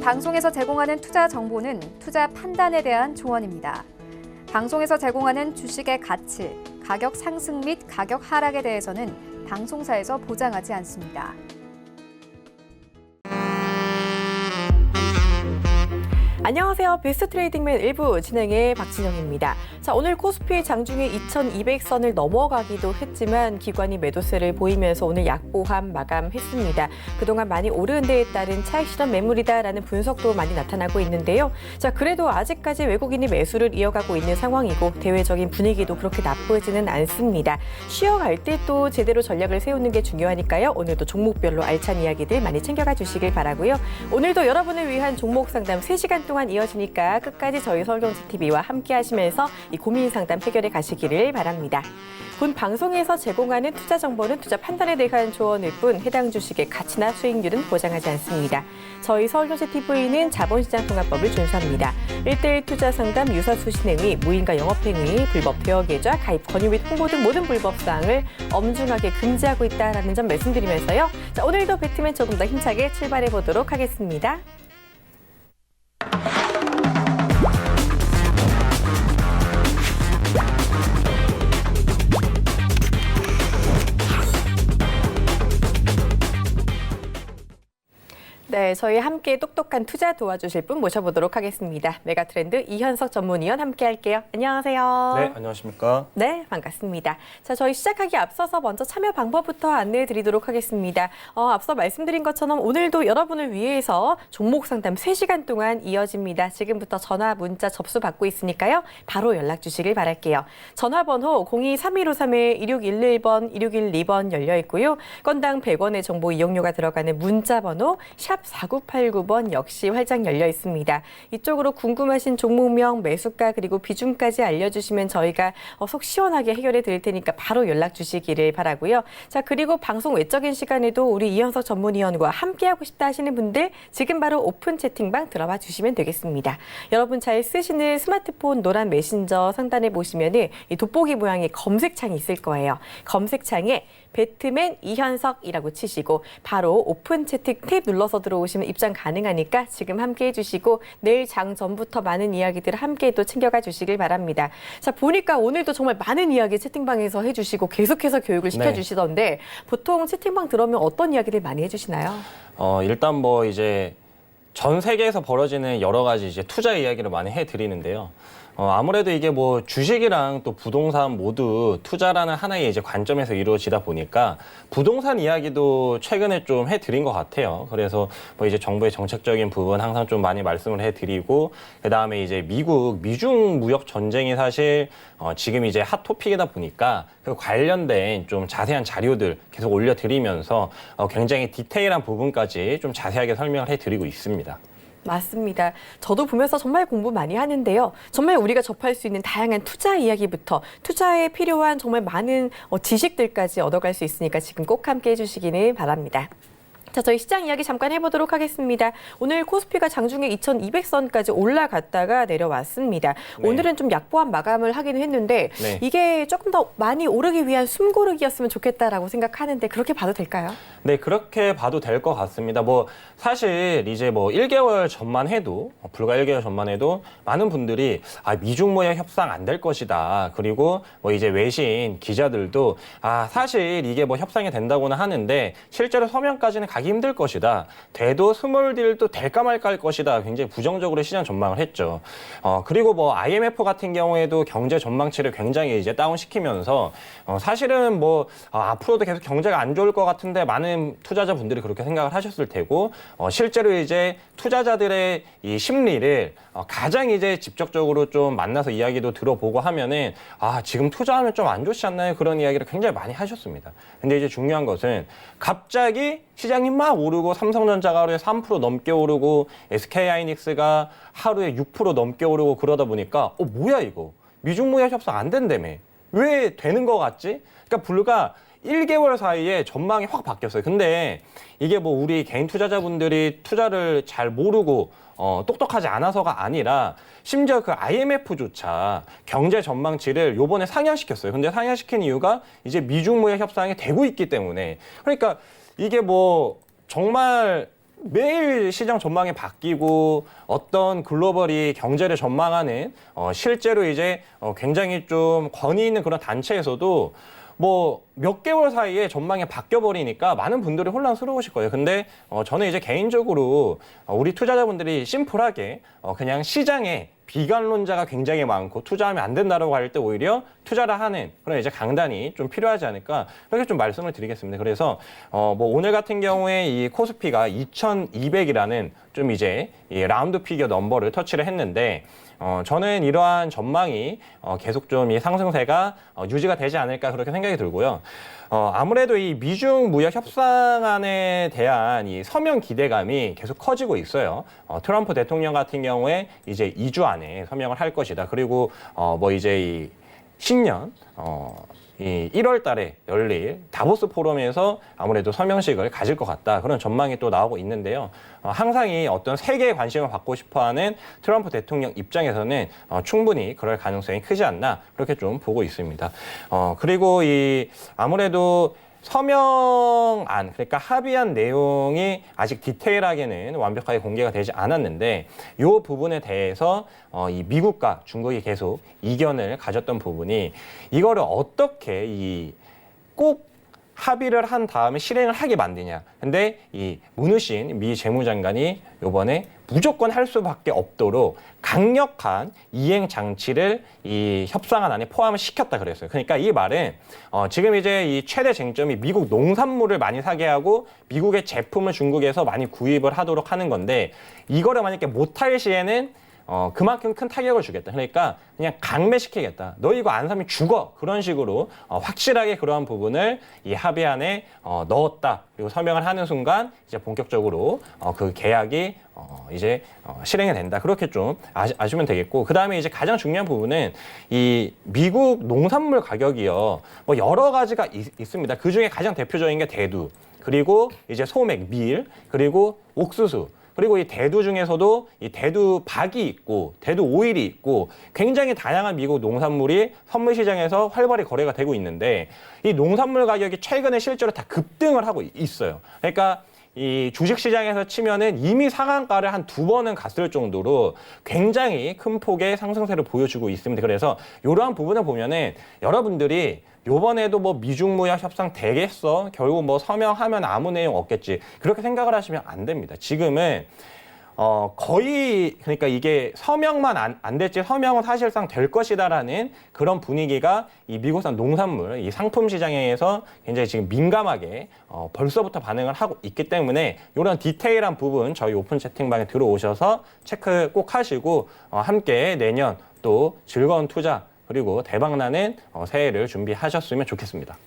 방송에서 제공하는 투자 정보는 투자 판단에 대한 조언입니다. 방송에서 제공하는 주식의 가치, 가격 상승 및 가격 하락에 대해서는 방송사에서 보장하지 않습니다. 안녕하세요. 베스트 트레이딩맨 1부 진행의 박진영입니다. 자, 오늘 코스피 장중에 2200선을 넘어가기도 했지만 기관이 매도세를 보이면서 오늘 약보합 마감했습니다. 그동안 많이 오른 데에 따른 차익 실현 매물이다라는 분석도 많이 나타나고 있는데요. 자, 그래도 아직까지 외국인이 매수를 이어가고 있는 상황이고 대외적인 분위기도 그렇게 나쁘지는 않습니다. 쉬어갈 때 또 제대로 전략을 세우는 게 중요하니까요. 오늘도 종목별로 알찬 이야기들 많이 챙겨가 주시길 바라고요. 오늘도 여러분을 위한 종목 상담 3시간 동안 이어지니까 끝까지 저희 서울경제TV와 함께 하시면서 이 고민 상담 해결해 가시기를 바랍니다. 본 방송에서 제공하는 투자 정보는 투자 판단에 대한 조언일 뿐 해당 주식의 가치나 수익률은 보장하지 않습니다. 저희 서울경제TV는 자본시장통합법을 준수합니다. 1:1 투자 상담, 유사수 신행위, 무인가 영업행위, 불법 대여 계좌, 가입 권유 및 홍보 등 모든 불법 사항을 엄중하게 금지하고 있다는 점 말씀드리면서요. 자, 오늘도 배트맨 조금 더 힘차게 출발해 보도록 하겠습니다. 네, 저희 함께 똑똑한 투자 도와주실 분 모셔보도록 하겠습니다. 메가트렌드 이현석 전문위원 함께 할게요. 안녕하세요. 네, 안녕하십니까. 네, 반갑습니다. 자, 저희 시작하기 앞서서 먼저 참여 방법부터 안내해 드리도록 하겠습니다. 앞서 말씀드린 것처럼 오늘도 여러분을 위해서 종목 상담 3시간 동안 이어집니다. 지금부터 전화, 문자 접수 받고 있으니까요. 바로 연락 주시길 바랄게요. 전화번호 02-3153-1611번, 1612번 열려 있고요. 건당 100원의 정보 이용료가 들어가는 문자번호 샵 4989번 역시 활짝 열려 있습니다. 이쪽으로 궁금하신 종목명, 매수가 그리고 비중까지 알려주시면 저희가 속 시원하게 해결해 드릴 테니까 바로 연락 주시기를 바라고요. 자, 그리고 방송 외적인 시간에도 우리 이현석 전문위원과 함께하고 싶다 하시는 분들 지금 바로 오픈 채팅방 들어와 주시면 되겠습니다. 여러분 잘 쓰시는 스마트폰 노란 메신저 상단에 보시면은 이 돋보기 모양의 검색창이 있을 거예요. 검색창에 배트맨 이현석이라고 치시고 바로 오픈 채팅 탭 눌러서 들어오시면 입장 가능하니까 지금 함께 해주시고 내일 장 전부터 많은 이야기들 함께 또 챙겨가 주시길 바랍니다. 자, 보니까 오늘도 정말 많은 이야기 채팅방에서 해주시고 계속해서 교육을 시켜주시던데 보통 채팅방 들어오면 어떤 이야기들 많이 해주시나요? 일단 뭐 이제 전 세계에서 벌어지는 여러 가지 이제 투자 이야기를 많이 해드리는데요. 아무래도 이게 뭐 주식이랑 또 부동산 모두 투자라는 하나의 이제 관점에서 이루어지다 보니까 부동산 이야기도 최근에 좀 해드린 것 같아요. 그래서 뭐 이제 정부의 정책적인 부분 항상 좀 많이 말씀을 해드리고, 그 다음에 이제 미중 무역 전쟁이 사실 지금 이제 핫 토픽이다 보니까 그 관련된 좀 자세한 자료들 계속 올려드리면서 굉장히 디테일한 부분까지 좀 자세하게 설명을 해드리고 있습니다. 맞습니다. 저도 보면서 정말 공부 많이 하는데요. 정말 우리가 접할 수 있는 다양한 투자 이야기부터 투자에 필요한 정말 많은 지식들까지 얻어갈 수 있으니까 지금 꼭 함께 해주시기를 바랍니다. 자, 저희 시장 이야기 잠깐 해보도록 하겠습니다. 오늘 코스피가 장중에 2200선까지 올라갔다가 내려왔습니다. 네. 오늘은 좀 약보한 마감을 하기는 했는데 네. 이게 조금 더 많이 오르기 위한 숨고르기였으면 좋겠다라고 생각하는데 그렇게 봐도 될까요? 네, 그렇게 봐도 될 것 같습니다. 뭐 사실 이제 뭐 1개월 전만 해도 불과 1개월 전만 해도 많은 분들이 미중 무역 협상 안 될 것이다. 그리고 뭐 이제 외신 기자들도 사실 이게 뭐 협상이 된다고는 하는데 실제로 서명까지는 가기 힘들 것이다. 돼도 스몰 딜도 될까 말까 할 것이다. 굉장히 부정적으로 시장 전망을 했죠. 그리고 뭐 IMF 같은 경우에도 경제 전망치를 굉장히 이제 다운시키면서 사실은 뭐 앞으로도 계속 경제가 안 좋을 것 같은데 많은 투자자분들이 그렇게 생각을 하셨을 테고 실제로 이제 투자자들의 이 심리를 가장 이제 직접적으로 좀 만나서 이야기도 들어보고 하면은 지금 투자하면 좀 안 좋지 않나요? 그런 이야기를 굉장히 많이 하셨습니다. 근데 이제 중요한 것은 갑자기 시장이 막 오르고 삼성전자가 하루에 3% 넘게 오르고 SK하이닉스가 하루에 6% 넘게 오르고 그러다 보니까 뭐야 이거 미중 무역 협상 안 된다며 왜 되는 것 같지? 그러니까 불과 1개월 사이에 전망이 확 바뀌었어요. 근데 이게 뭐 우리 개인 투자자분들이 투자를 잘 모르고 똑똑하지 않아서가 아니라 심지어 그 IMF조차 경제 전망치를 요번에 상향시켰어요. 근데 상향시킨 이유가 이제 미중 무역 협상이 되고 있기 때문에. 그러니까 이게 뭐 정말 매일 시장 전망이 바뀌고 어떤 글로벌이 경제를 전망하는 실제로 이제 굉장히 좀 권위 있는 그런 단체에서도 뭐 몇 개월 사이에 전망이 바뀌어 버리니까 많은 분들이 혼란스러우실 거예요. 근데 저는 이제 개인적으로 우리 투자자분들이 심플하게 그냥 시장에 비관론자가 굉장히 많고 투자하면 안 된다라고 할 때 오히려 투자를 하는 그런 이제 강단이 좀 필요하지 않을까 그렇게 좀 말씀을 드리겠습니다. 그래서 뭐 오늘 같은 경우에 이 코스피가 2200이라는 좀 이제 이 라운드 피겨 넘버를 터치를 했는데 저는 이러한 전망이 계속 좀 이 상승세가 유지가 되지 않을까 그렇게 생각이 들고요. 아무래도 이 미중 무역 협상안에 대한 이 서명 기대감이 계속 커지고 있어요. 트럼프 대통령 같은 경우에 이제 2주 안에 서명을 할 것이다. 그리고 뭐 이제 이 신년 이 1월 달에 열릴 다보스 포럼에서 아무래도 서명식을 가질 것 같다. 그런 전망이 또 나오고 있는데요. 항상 이 어떤 세계의 관심을 받고 싶어하는 트럼프 대통령 입장에서는 충분히 그럴 가능성이 크지 않나 그렇게 좀 보고 있습니다. 그리고 이 아무래도 서명안, 그러니까 합의한 내용이 아직 디테일하게는 완벽하게 공개가 되지 않았는데 이 부분에 대해서 이 미국과 중국이 계속 이견을 가졌던 부분이 이거를 어떻게 꼭 합의를 한 다음에 실행을 하게 만드냐. 근데 이 문우신 미 재무장관이 이번에 무조건 할 수밖에 없도록 강력한 이행 장치를 이 협상안 안에 포함을 시켰다 그랬어요. 그러니까 이 말은 지금 이제 이 최대 쟁점이 미국 농산물을 많이 사게 하고 미국의 제품을 중국에서 많이 구입을 하도록 하는 건데 이거를 만약에 못할 시에는 그만큼 큰 타격을 주겠다. 그러니까 그냥 강매시키겠다. 너 이거 안 사면 죽어. 그런 식으로 확실하게 그러한 부분을 이 합의안에 넣었다. 그리고 서명을 하는 순간 이제 본격적으로 그 계약이 이제 실행이 된다. 그렇게 좀 아시면 되겠고, 그 다음에 이제 가장 중요한 부분은 이 미국 농산물 가격이요. 뭐 여러 가지가 있습니다. 그 중에 가장 대표적인 게 대두, 그리고 이제 소맥, 밀, 그리고 옥수수. 그리고 이 대두 중에서도 이 대두 박이 있고 대두 오일이 있고 굉장히 다양한 미국 농산물이 선물 시장에서 활발히 거래가 되고 있는데 이 농산물 가격이 최근에 실제로 다 급등을 하고 있어요. 그러니까 이 주식 시장에서 치면은 이미 상한가를 한 2번은 갔을 정도로 굉장히 큰 폭의 상승세를 보여주고 있습니다. 그래서 이러한 부분을 보면은 여러분들이 요번에도 뭐 미중 무역 협상 되겠어? 결국 뭐 서명하면 아무 내용 없겠지. 그렇게 생각을 하시면 안 됩니다. 지금은 거의 그러니까 이게 서명만 안 될지 서명은 사실상 될 것이다라는 그런 분위기가 이 미국산 농산물, 이 상품 시장에서 굉장히 지금 민감하게 벌써부터 반응을 하고 있기 때문에 이런 디테일한 부분 저희 오픈 채팅방에 들어오셔서 체크 꼭 하시고 함께 내년 또 즐거운 투자 그리고 대박나는 새해를 준비하셨으면 좋겠습니다.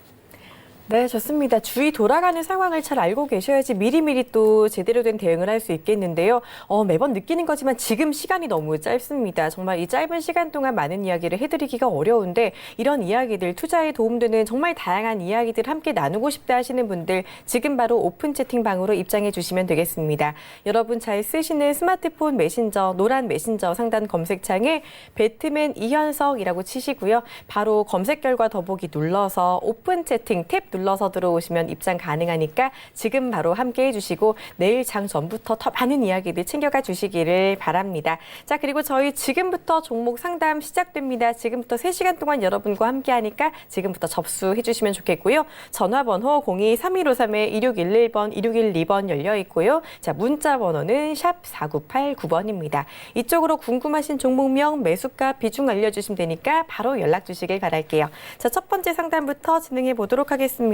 네, 좋습니다. 주위 돌아가는 상황을 잘 알고 계셔야지 미리미리 또 제대로 된 대응을 할 수 있겠는데요. 매번 느끼는 거지만 지금 시간이 너무 짧습니다. 정말 이 짧은 시간 동안 많은 이야기를 해드리기가 어려운데 이런 이야기들, 투자에 도움되는 정말 다양한 이야기들 함께 나누고 싶다 하시는 분들 지금 바로 오픈 채팅방으로 입장해 주시면 되겠습니다. 여러분 잘 쓰시는 스마트폰 메신저, 노란 메신저 상단 검색창에 배트맨 이현석이라고 치시고요. 바로 검색 결과 더보기 눌러서 오픈 채팅 탭 눌러서 들어오시면 입장 가능하니까 지금 바로 함께 해주시고 내일 장 전부터 더 많은 이야기들 챙겨가 주시기를 바랍니다. 자, 그리고 저희 지금부터 종목 상담 시작됩니다. 지금부터 3시간 동안 여러분과 함께 하니까 지금부터 접수해 주시면 좋겠고요. 전화번호 02-3153-2611번, 2612번 열려 있고요. 자, 문자 번호는 샵 4989번입니다. 이쪽으로 궁금하신 종목명, 매수가, 비중 알려주시면 되니까 바로 연락 주시길 바랄게요. 자, 첫 번째 상담부터 진행해 보도록 하겠습니다.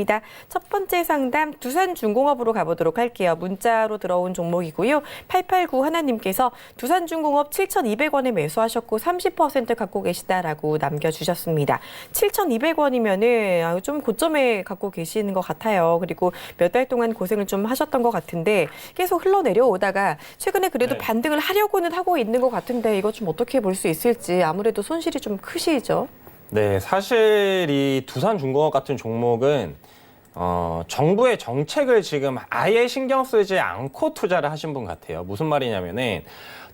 첫 번째 상담 두산중공업으로 가보도록 할게요. 문자로 들어온 종목이고요. 889 하나님께서 두산중공업 7,200원에 매수하셨고 30% 갖고 계시다라고 남겨주셨습니다. 7,200원이면은 좀 고점에 갖고 계시는 것 같아요. 그리고 몇 달 동안 고생을 좀 하셨던 것 같은데 계속 흘러내려오다가 최근에 그래도 반등을 하려고는 하고 있는 것 같은데 이거 좀 어떻게 볼 수 있을지 아무래도 손실이 좀 크시죠? 네, 사실 이 두산중공업 같은 종목은 정부의 정책을 지금 아예 신경 쓰지 않고 투자를 하신 분 같아요. 무슨 말이냐면은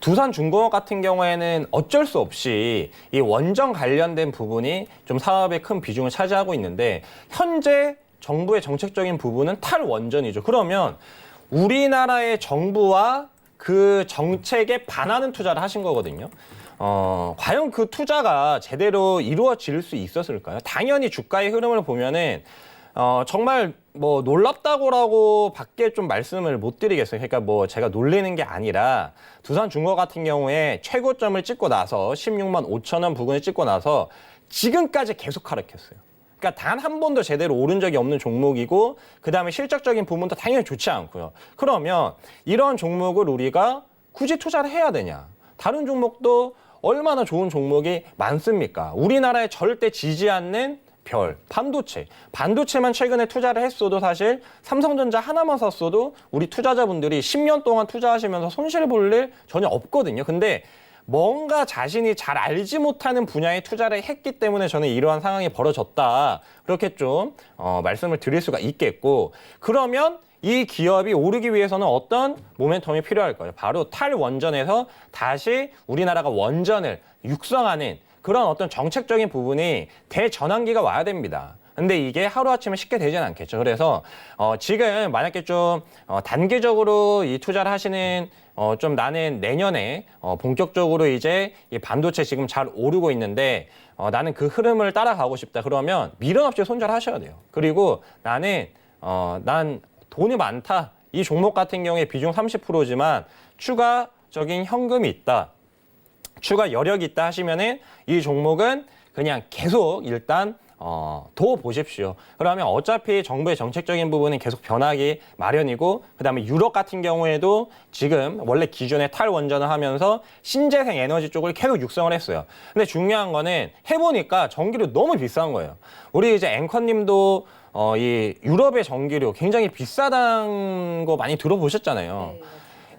두산중공업 같은 경우에는 어쩔 수 없이 이 원전 관련된 부분이 좀 사업의 큰 비중을 차지하고 있는데 현재 정부의 정책적인 부분은 탈원전이죠. 그러면 우리나라의 정부와 그 정책에 반하는 투자를 하신 거거든요. 과연 그 투자가 제대로 이루어질 수 있었을까요? 당연히 주가의 흐름을 보면은 정말 뭐 놀랍다고라고 밖에 좀 말씀을 못 드리겠어요. 그러니까 뭐 제가 놀리는 게 아니라 두산중공 같은 경우에 최고점을 찍고 나서 16만 5천 원 부근을 찍고 나서 지금까지 계속 하락했어요. 그러니까 단 한 번도 제대로 오른 적이 없는 종목이고 그다음에 실적적인 부분도 당연히 좋지 않고요. 그러면 이런 종목을 우리가 굳이 투자를 해야 되냐? 다른 종목도 얼마나 좋은 종목이 많습니까? 우리나라에 절대 지지 않는 반도체만 최근에 투자를 했어도 사실 삼성전자 하나만 샀어도 우리 투자자분들이 10년 동안 투자하시면서 손실 볼 일 전혀 없거든요. 근데 뭔가 자신이 잘 알지 못하는 분야에 투자를 했기 때문에 저는 이러한 상황이 벌어졌다. 그렇게 좀 말씀을 드릴 수가 있겠고, 그러면 이 기업이 오르기 위해서는 어떤 모멘텀이 필요할 거예요. 바로 탈원전에서 다시 우리나라가 원전을 육성하는 그런 어떤 정책적인 부분이 대전환기가 와야 됩니다. 근데 이게 하루아침에 쉽게 되지는 않겠죠. 그래서 지금 만약에 좀 단기적으로 이 투자를 하시는 좀 나는 내년에 본격적으로 이제 이 반도체 지금 잘 오르고 있는데 나는 그 흐름을 따라가고 싶다. 그러면 미련 없이 손절하셔야 돼요. 그리고 난 돈이 많다. 이 종목 같은 경우에 비중 30%지만 추가적인 현금이 있다. 추가 여력이 있다 하시면은 이 종목은 그냥 계속 일단 둬 보십시오. 그러면 어차피 정부의 정책적인 부분은 계속 변하기 마련이고, 그다음에 유럽 같은 경우에도 지금 원래 기존에 탈원전을 하면서 신재생 에너지 쪽을 계속 육성을 했어요. 근데 중요한 거는 해보니까 전기료 너무 비싼 거예요. 우리 이제 앵커님도 이 유럽의 전기료 굉장히 비싸다는 거 많이 들어보셨잖아요. 네.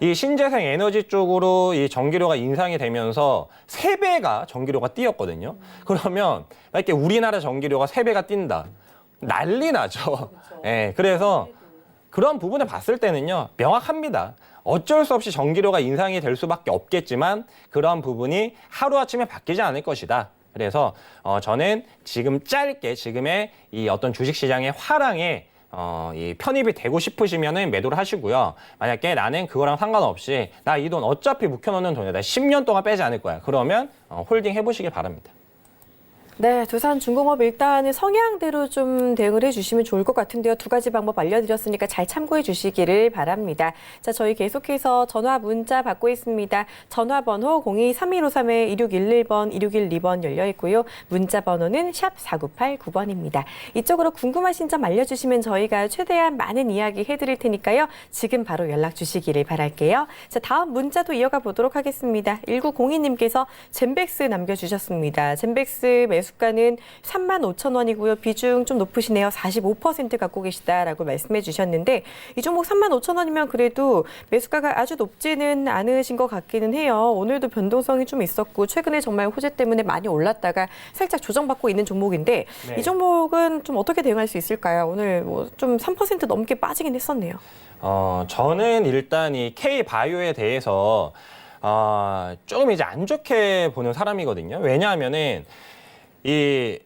이 신재생 에너지 쪽으로 이 전기료가 인상이 되면서 3배가 전기료가 뛰었거든요. 그러면 이렇게 우리나라 전기료가 3배가 뛴다. 난리 나죠. 예, 그래서 그런 부분을 봤을 때는요, 명확합니다. 어쩔 수 없이 전기료가 인상이 될 수밖에 없겠지만 그런 부분이 하루아침에 바뀌지 않을 것이다. 그래서 저는 지금 짧게 지금의 이 어떤 주식시장의 화랑에 이 편입이 되고 싶으시면은 매도를 하시고요. 만약에 나는 그거랑 상관없이 나 이 돈 어차피 묵혀놓는 돈이다. 10년 동안 빼지 않을 거야. 그러면 홀딩 해보시길 바랍니다. 네, 두산중공업 일단은 성향대로 좀 대응을 해주시면 좋을 것 같은데요. 2가지 방법 알려드렸으니까 잘 참고해 주시기를 바랍니다. 자, 저희 계속해서 전화 문자 받고 있습니다. 전화번호 02-3153-2611번, 2612번 열려 있고요. 문자 번호는 샵 4989번입니다. 이쪽으로 궁금하신 점 알려주시면 저희가 최대한 많은 이야기 해드릴 테니까요. 지금 바로 연락 주시기를 바랄게요. 자, 다음 문자도 이어가 보도록 하겠습니다. 1902님께서 젠백스 남겨주셨습니다. 젠백스 매수가는 35,000원이고요. 비중 좀 높으시네요. 45% 갖고 계시다라고 말씀해 주셨는데 이 종목 35,000원이면 그래도 매수가가 아주 높지는 않으신 것 같기는 해요. 오늘도 변동성이 좀 있었고 최근에 정말 호재 때문에 많이 올랐다가 살짝 조정받고 있는 종목인데 네. 이 종목은 좀 어떻게 대응할 수 있을까요? 오늘 뭐 좀 3% 넘게 빠지긴 했었네요. 저는 일단 이 K바이오에 대해서 조금 이제 안 좋게 보는 사람이거든요. 왜냐하면은 이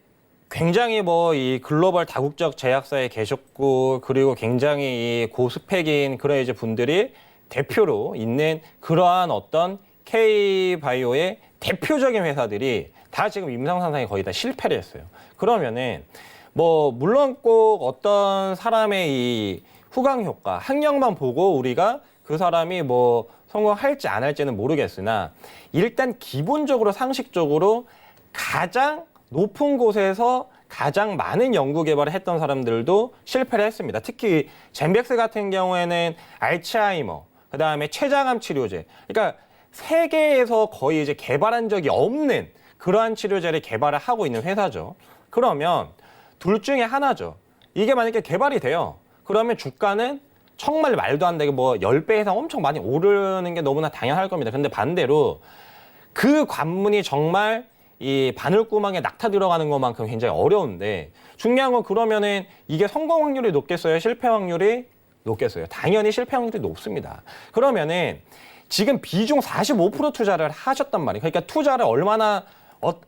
굉장히 뭐 이 글로벌 다국적 제약사에 계셨고 그리고 굉장히 이 고스펙인 그런 이제 분들이 대표로 있는 그러한 어떤 K바이오의 대표적인 회사들이 다 지금 임상상상에 거의 다 실패를 했어요. 그러면은 뭐 물론 꼭 어떤 사람의 이 후광 효과, 학력만 보고 우리가 그 사람이 뭐 성공할지 안 할지는 모르겠으나 일단 기본적으로 상식적으로 가장 높은 곳에서 가장 많은 연구 개발을 했던 사람들도 실패를 했습니다. 특히 젠백스 같은 경우에는 알츠하이머, 그다음에 췌장암 치료제. 그러니까 세계에서 거의 이제 개발한 적이 없는 그러한 치료제를 개발을 하고 있는 회사죠. 그러면 둘 중에 하나죠. 이게 만약에 개발이 돼요. 그러면 주가는 정말 말도 안 되게 뭐 10배 이상 엄청 많이 오르는 게 너무나 당연할 겁니다. 근데 반대로 그 관문이 정말 이 바늘구멍에 낙타 들어가는 것만큼 굉장히 어려운데 중요한 건 그러면은 이게 성공 확률이 높겠어요? 실패 확률이 높겠어요? 당연히 실패 확률이 높습니다. 그러면은 지금 비중 45% 투자를 하셨단 말이에요. 그러니까 투자를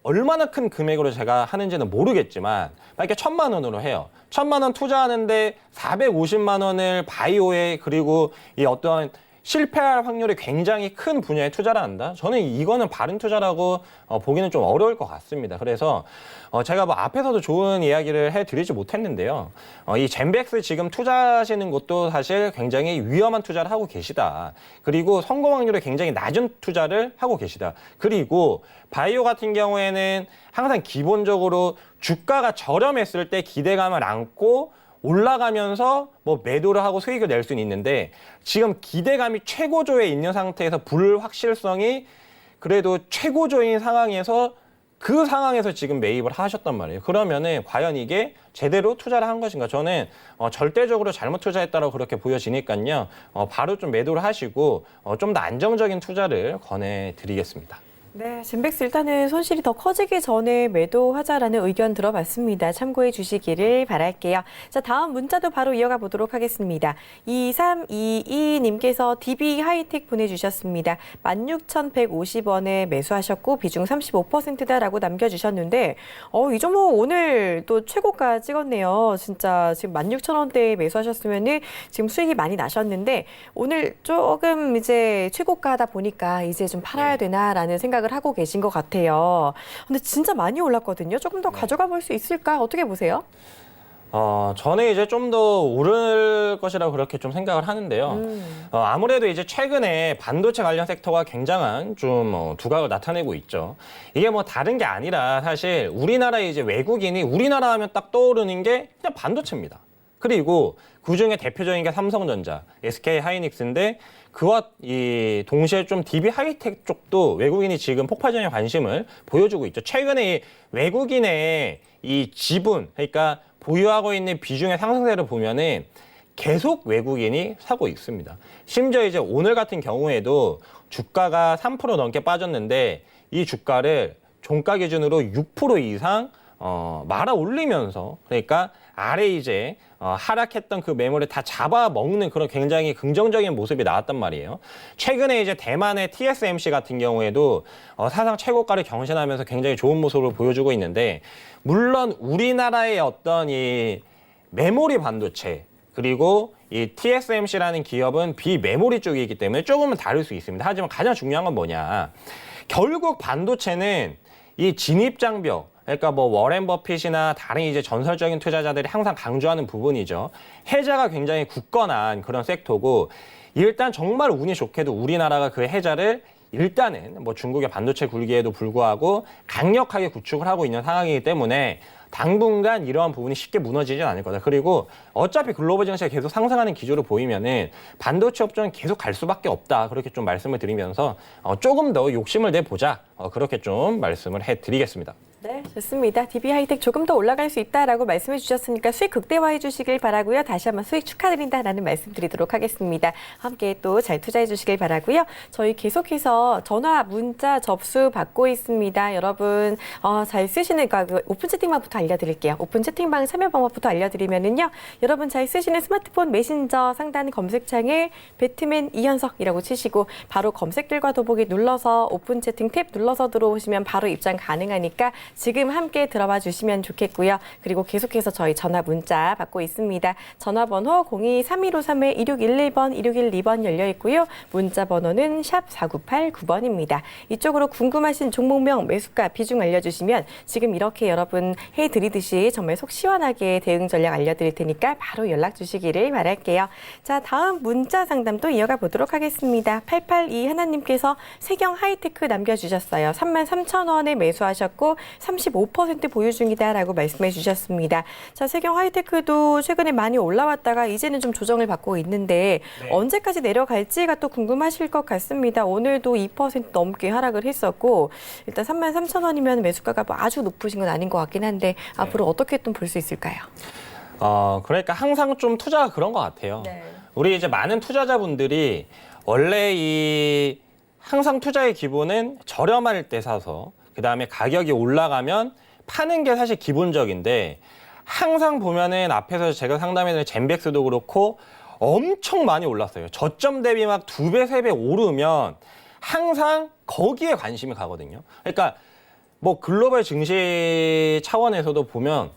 얼마나 큰 금액으로 제가 하는지는 모르겠지만 이렇게 1,000만 원으로 해요. 1,000만 원 투자하는데 450만 원을 바이오에 그리고 이 어떤 실패할 확률이 굉장히 큰 분야에 투자를 한다? 저는 이거는 바른 투자라고 보기는 좀 어려울 것 같습니다. 그래서 제가 뭐 앞에서도 좋은 이야기를 해드리지 못했는데요. 이 젠백스 지금 투자하시는 것도 사실 굉장히 위험한 투자를 하고 계시다. 그리고 성공 확률이 굉장히 낮은 투자를 하고 계시다. 그리고 바이오 같은 경우에는 항상 기본적으로 주가가 저렴했을 때 기대감을 안고 올라가면서 뭐 매도를 하고 수익을 낼 수는 있는데 지금 기대감이 최고조에 있는 상태에서 불확실성이 그래도 최고조인 상황에서 그 상황에서 지금 매입을 하셨단 말이에요. 그러면은 과연 이게 제대로 투자를 한 것인가? 저는 절대적으로 잘못 투자했다고 그렇게 보여지니까요. 바로 좀 매도를 하시고 좀 더 안정적인 투자를 권해드리겠습니다. 네, 젠백스 일단은 손실이 더 커지기 전에 매도하자라는 의견 들어봤습니다. 참고해 주시기를 바랄게요. 자, 다음 문자도 바로 이어가 보도록 하겠습니다. 2322님께서 DB 하이텍 보내주셨습니다. 16,150원에 매수하셨고 비중 35%다라고 남겨주셨는데 이 종목 오늘 또 최고가 찍었네요. 진짜 지금 16,000원대에 매수하셨으면은 지금 수익이 많이 나셨는데 오늘 조금 이제 최고가다 보니까 이제 좀 팔아야 되나라는 생각을 하고 계신 것 같아요. 근데 진짜 많이 올랐거든요. 조금 더 가져가 볼 수 있을까? 어떻게 보세요? 저는 이제 좀 더 오를 것이라고 그렇게 좀 생각을 하는데요. 아무래도 이제 최근에 반도체 관련 섹터가 굉장한 좀 두각을 나타내고 있죠. 이게 뭐 다른 게 아니라 사실 우리나라의 이제 외국인이 우리나라 하면 딱 떠오르는 게 그냥 반도체입니다. 그리고 그중에 대표적인 게 삼성전자, SK 하이닉스인데 그와 이 동시에 좀 DB 하이텍 쪽도 외국인이 지금 폭발적인 관심을 보여주고 있죠. 최근에 이 외국인의 이 지분, 그러니까 보유하고 있는 비중의 상승세를 보면은 계속 외국인이 사고 있습니다. 심지어 이제 오늘 같은 경우에도 주가가 3% 넘게 빠졌는데 이 주가를 종가 기준으로 6% 이상 말아 올리면서 그러니까 아래 이제 하락했던 그 매물을 다 잡아먹는 그런 굉장히 긍정적인 모습이 나왔단 말이에요. 최근에 이제 대만의 TSMC 같은 경우에도 사상 최고가를 경신하면서 굉장히 좋은 모습을 보여주고 있는데 물론 우리나라의 어떤 이 메모리 반도체 그리고 이 TSMC라는 기업은 비메모리 쪽이기 때문에 조금은 다를 수 있습니다. 하지만 가장 중요한 건 뭐냐. 결국 반도체는 이 진입장벽 그러니까 뭐 워렌 버핏이나 다른 이제 전설적인 투자자들이 항상 강조하는 부분이죠. 해자가 굉장히 굳건한 그런 섹터고 일단 정말 운이 좋게도 우리나라가 그 해자를 일단은 뭐 중국의 반도체 굴기에도 불구하고 강력하게 구축을 하고 있는 상황이기 때문에 당분간 이러한 부분이 쉽게 무너지진 않을 거다. 그리고 어차피 글로벌 증시가 계속 상승하는 기조를 보이면은 반도체 업종은 계속 갈 수밖에 없다. 그렇게 좀 말씀을 드리면서 조금 더 욕심을 내보자. 그렇게 좀 말씀을 해드리겠습니다. 네, 좋습니다. DB 하이텍 조금 더 올라갈 수 있다라고 말씀해 주셨으니까 수익 극대화해 주시길 바라고요. 다시 한번 수익 축하드린다라는 말씀 드리도록 하겠습니다. 함께 또 잘 투자해 주시길 바라고요. 저희 계속해서 전화, 문자 접수 받고 있습니다. 여러분 잘 쓰시는 그 오픈 채팅방부터 알려드릴게요. 오픈 채팅방 참여 방법부터 알려드리면은요. 여러분 잘 쓰시는 스마트폰 메신저 상단 검색창에 배트맨 이현석이라고 치시고 바로 검색들과 더보기 눌러서 오픈 채팅 탭 눌러서 들어오시면 바로 입장 가능하니까 지금 함께 들어봐 주시면 좋겠고요. 그리고 계속해서 저희 전화 문자 받고 있습니다. 전화번호 02-3153-2611번, 2612번 열려 있고요. 문자 번호는 샵 4989번입니다. 이쪽으로 궁금하신 종목명, 매수가, 비중 알려주시면 지금 이렇게 여러분 해드리듯이 정말 속 시원하게 대응 전략 알려드릴 테니까 바로 연락 주시기를 바랄게요. 자, 다음 문자 상담도 이어가 보도록 하겠습니다. 882 하나님께서 세경 하이테크 남겨주셨어요. 33,000원에 매수하셨고 35% 보유 중이다라고 말씀해 주셨습니다. 자, 세경 하이테크도 최근에 많이 올라왔다가 이제는 좀 조정을 받고 있는데 네. 언제까지 내려갈지가 또 궁금하실 것 같습니다. 오늘도 2% 넘게 하락을 했었고 일단 33,000원이면 매수가가 뭐 아주 높으신 건 아닌 것 같긴 한데 앞으로 어떻게 또 볼 수 있을까요? 그러니까 항상 좀 투자가 그런 것 같아요. 네. 우리 이제 많은 투자자분들이 원래 이 항상 투자의 기본은 저렴할 때 사서 그다음에 가격이 올라가면 파는 게 사실 기본적인데 항상 보면은 앞에서 제가 상담해드린 젠백스도 그렇고 엄청 많이 올랐어요. 저점 대비 막 2배, 3배 오르면 항상 거기에 관심이 가거든요. 그러니까 뭐 글로벌 증시 차원에서도 보면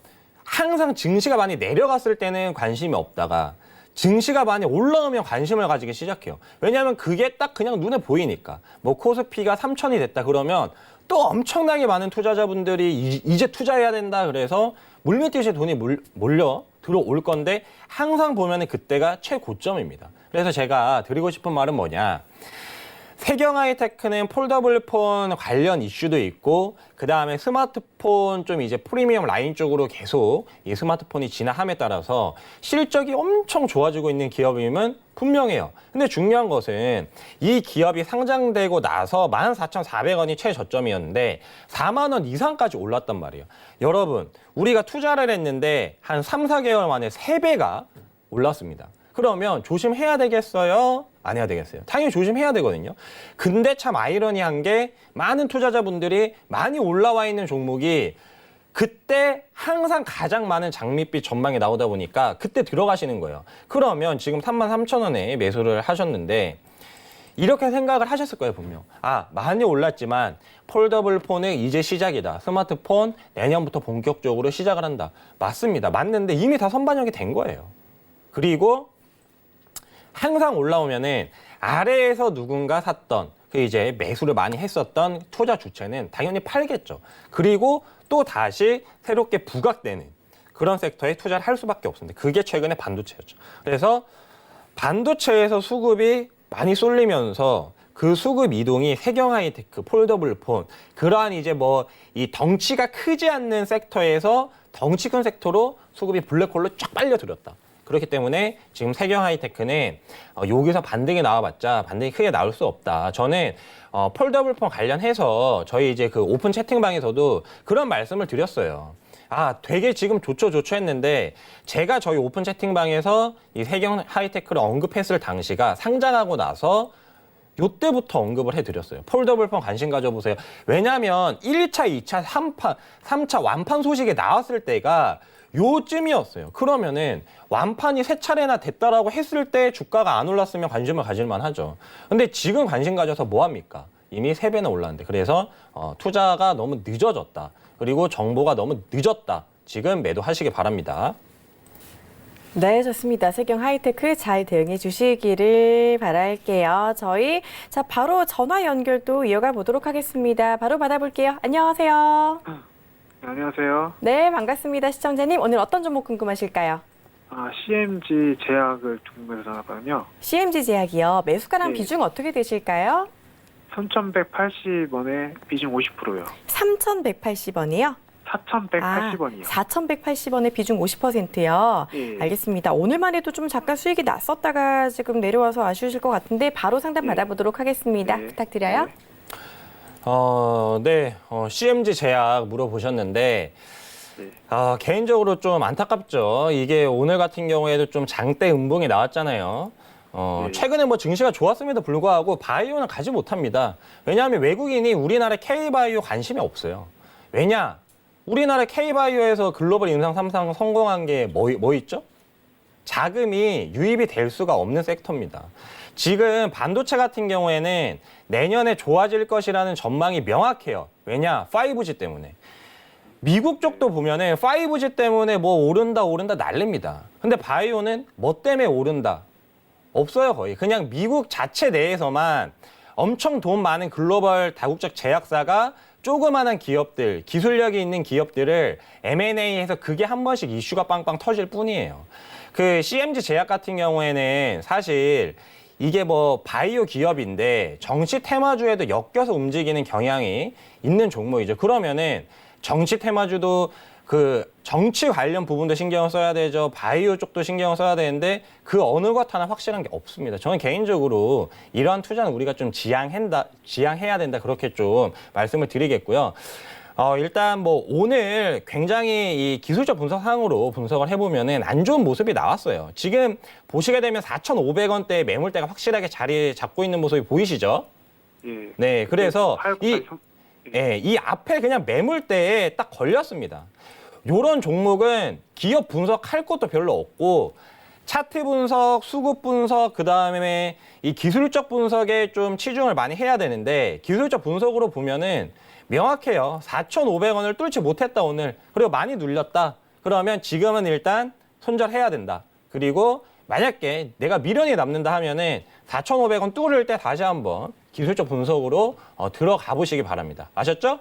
항상 증시가 많이 내려갔을 때는 관심이 없다가 증시가 많이 올라오면 관심을 가지기 시작해요. 왜냐하면 그게 딱 그냥 눈에 보이니까. 뭐 코스피가 3,000이 됐다 그러면 또 엄청나게 많은 투자자분들이 이제 투자해야 된다 그래서 물밀듯이 돈이 몰려 들어올 건데 항상 보면 그때가 최고점입니다. 그래서 제가 드리고 싶은 말은 뭐냐. 세경하이테크는 폴더블 폰 관련 이슈도 있고 그 다음에 스마트폰 좀 이제 프리미엄 라인 쪽으로 계속 이 스마트폰이 진화함에 따라서 실적이 엄청 좋아지고 있는 기업임은 분명해요. 근데 중요한 것은 이 기업이 상장되고 나서 14,400원이 최저점이었는데 4만 원 이상까지 올랐단 말이에요. 여러분, 우리가 투자를 했는데 한 3, 4개월 만에 3배가 올랐습니다. 그러면 조심해야 되겠어요? 안 해야 되겠어요? 당연히 조심해야 되거든요. 근데 참 아이러니한 게 많은 투자자분들이 많이 올라와 있는 종목이 그때 항상 가장 많은 장밋빛 전망이 나오다 보니까 그때 들어가시는 거예요. 그러면 지금 33,000원에 매수를 하셨는데 이렇게 생각을 하셨을 거예요, 분명. 아, 많이 올랐지만 폴더블 폰은 이제 시작이다. 스마트폰 내년부터 본격적으로 시작을 한다. 맞습니다. 맞는데 이미 다 선반영이 된 거예요. 그리고 항상 올라오면은 아래에서 누군가 샀던 그 이제 매수를 많이 했었던 투자 주체는 당연히 팔겠죠. 그리고 또 다시 새롭게 부각되는 그런 섹터에 투자를 할 수밖에 없습니다. 그게 최근에 반도체였죠. 그래서 반도체에서 수급이 많이 쏠리면서 그 수급 이동이 세경하이테크, 폴더블 폰 그러한 이제 뭐 이 덩치가 크지 않는 섹터에서 덩치 큰 섹터로 수급이 블랙홀로 쫙 빨려들었다. 그렇기 때문에 지금 세경하이테크는 여기서 반등이 나와봤자 반등이 크게 나올 수 없다. 저는 폴더블 폰 관련해서 저희 이제 그 오픈 채팅방에서도 그런 말씀을 드렸어요. 아, 되게 지금 좋죠 했는데 제가 저희 오픈 채팅방에서 이 세경하이테크를 언급했을 당시가 상장하고 나서 요때부터 언급을 해드렸어요. 폴더블 폰 관심 가져보세요. 왜냐하면 1차, 2차, 3차 완판 소식이 나왔을 때가 요쯤이었어요. 그러면은 완판이 3차례나 됐다라고 했을 때 주가가 안 올랐으면 관심을 가질만 하죠. 근데 지금 관심 가져서 뭐 합니까? 이미 3배나 올랐는데. 그래서 투자가 너무 늦어졌다. 그리고 정보가 너무 늦었다. 지금 매도하시기 바랍니다. 네, 좋습니다. 세경 하이테크 잘 대응해 주시기를 바랄게요. 저희 바로 전화 연결도 이어가 보도록 하겠습니다. 바로 받아볼게요. 안녕하세요. 네, 안녕하세요. 네, 반갑습니다. 시청자님, 오늘 어떤 종목 궁금하실까요? CMG 제약을 궁금해서 전화받거든요. CMG 제약이요. 매수가랑 네. 비중 어떻게 되실까요? 3,180원에 비중 50%요. 3,180원이요? 4,180원이요. 4,180원에 비중 50%요. 예. 알겠습니다. 오늘만 해도 좀 잠깐 수익이 났었다가 지금 내려와서 아쉬우실 것 같은데 바로 상담 예. 받아보도록 하겠습니다. 네. 부탁드려요. 네. CMG 제약 물어보셨는데 네. 개인적으로 좀 안타깝죠. 이게 오늘 같은 경우에도 좀 장대 음봉이 나왔잖아요. 네. 최근에 뭐 증시가 좋았음에도 불구하고 바이오는 가지 못합니다. 왜냐하면 외국인이 우리나라 K바이오 관심이 없어요. 왜냐? 우리나라 K바이오에서 글로벌 인상 3상 성공한 게 뭐 있죠? 자금이 유입이 될 수가 없는 섹터입니다. 지금 반도체 같은 경우에는 내년에 좋아질 것이라는 전망이 명확해요. 왜냐? 5G 때문에. 미국 쪽도 보면은 5G 때문에 뭐 오른다 난립니다. 근데 바이오는 뭐 때문에 오른다? 없어요, 거의. 그냥 미국 자체 내에서만 엄청 돈 많은 글로벌 다국적 제약사가 조그마한 기업들, 기술력이 있는 기업들을 M&A해서 그게 한 번씩 이슈가 빵빵 터질 뿐이에요. 그 CMG 제약 같은 경우에는 사실 이게 뭐 바이오 기업인데 정치 테마주에도 엮여서 움직이는 경향이 있는 종목이죠. 그러면은 정치 테마주도 그 정치 관련 부분도 신경을 써야 되죠. 바이오 쪽도 신경을 써야 되는데 그 어느 것 하나 확실한 게 없습니다. 저는 개인적으로 이러한 투자는 우리가 좀 지양해야 된다. 그렇게 좀 말씀을 드리겠고요. 일단 뭐 오늘 굉장히 이 기술적 분석상으로 분석을 해보면은 안 좋은 모습이 나왔어요. 지금 보시게 되면 4,500원대 매물대가 확실하게 자리 잡고 있는 모습이 보이시죠? 예. 네, 그래서 이 앞에 그냥 매물대에 딱 걸렸습니다. 요런 종목은 기업 분석할 것도 별로 없고 차트 분석, 수급 분석, 그 다음에 이 기술적 분석에 좀 치중을 많이 해야 되는데 기술적 분석으로 보면은 명확해요. 4,500원을 뚫지 못했다 오늘. 그리고 많이 눌렸다. 그러면 지금은 일단 손절해야 된다. 그리고 만약에 내가 미련이 남는다 하면은 4,500원 뚫을 때 다시 한번 기술적 분석으로 들어가 보시기 바랍니다. 아셨죠?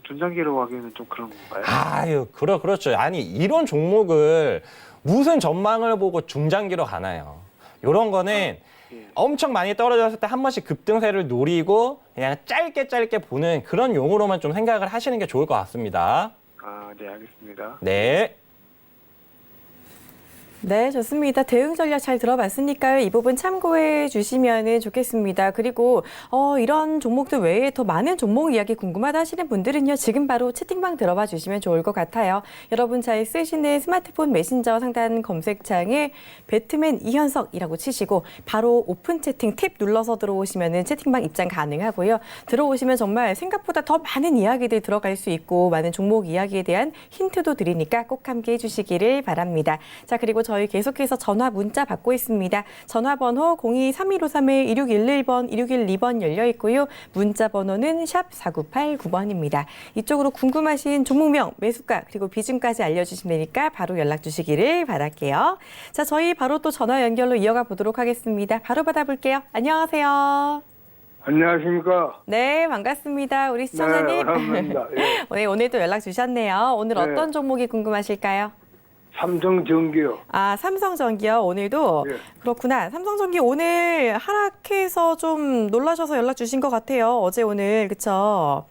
중장기로 가기에는 좀 그런 건가요? 아유, 그렇죠. 아니, 이런 종목을 무슨 전망을 보고 중장기로 가나요? 요런 거는 예. 엄청 많이 떨어졌을 때 한 번씩 급등세를 노리고 그냥 짧게 보는 그런 용어로만 좀 생각을 하시는 게 좋을 것 같습니다. 아, 네, 알겠습니다. 네. 네, 좋습니다. 대응 전략 잘 들어봤으니까요. 이 부분 참고해 주시면 좋겠습니다. 그리고 이런 종목들 외에 더 많은 종목 이야기 궁금하다 하시는 분들은요. 지금 바로 채팅방 들어봐 주시면 좋을 것 같아요. 여러분 잘 쓰시는 스마트폰 메신저 상단 검색창에 배트맨 이현석이라고 치시고 바로 오픈 채팅 탭 눌러서 들어오시면 채팅방 입장 가능하고요. 들어오시면 정말 생각보다 더 많은 이야기들 들어갈 수 있고 많은 종목 이야기에 대한 힌트도 드리니까 꼭 함께 해주시기를 바랍니다. 자, 그리고 저희 계속해서 전화 문자 받고 있습니다. 전화번호 02-3153-1611번, 1612번 열려 있고요. 문자 번호는 샵 4989번입니다. 이쪽으로 궁금하신 종목명, 매수가, 그리고 비중까지 알려주시면 되니까 바로 연락 주시기를 바랄게요. 자, 저희 바로 또 전화 연결로 이어가 보도록 하겠습니다. 바로 받아볼게요. 안녕하세요. 안녕하십니까. 네, 반갑습니다. 우리 시청자님. 네, 반갑습니다. 예. 네, 오늘도 연락 주셨네요. 오늘 네. 어떤 종목이 궁금하실까요? 삼성전기요. 아, 삼성전기요. 오늘도 예. 그렇구나. 삼성전기 오늘 하락해서 좀 놀라셔서 연락 주신 것 같아요. 어제 오늘 그쵸?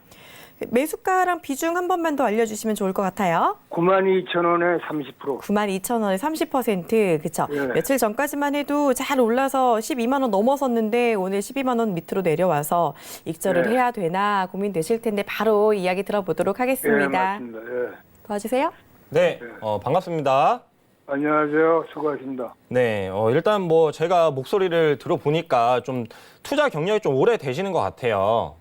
매수가랑 비중 한 번만 더 알려주시면 좋을 것 같아요. 92,000원에 30%. 92,000원에 30% 그쵸? 예. 며칠 전까지만 해도 잘 올라서 12만 원 넘었었는데 오늘 12만 원 밑으로 내려와서 익절을 예. 해야 되나 고민되실 텐데 바로 이야기 들어보도록 예, 하겠습니다. 맞습니다. 예. 도와주세요. 네, 반갑습니다. 안녕하세요. 수고하십니다. 네, 일단 뭐 제가 목소리를 들어보니까 좀 투자 경력이 좀 오래 되시는 것 같아요.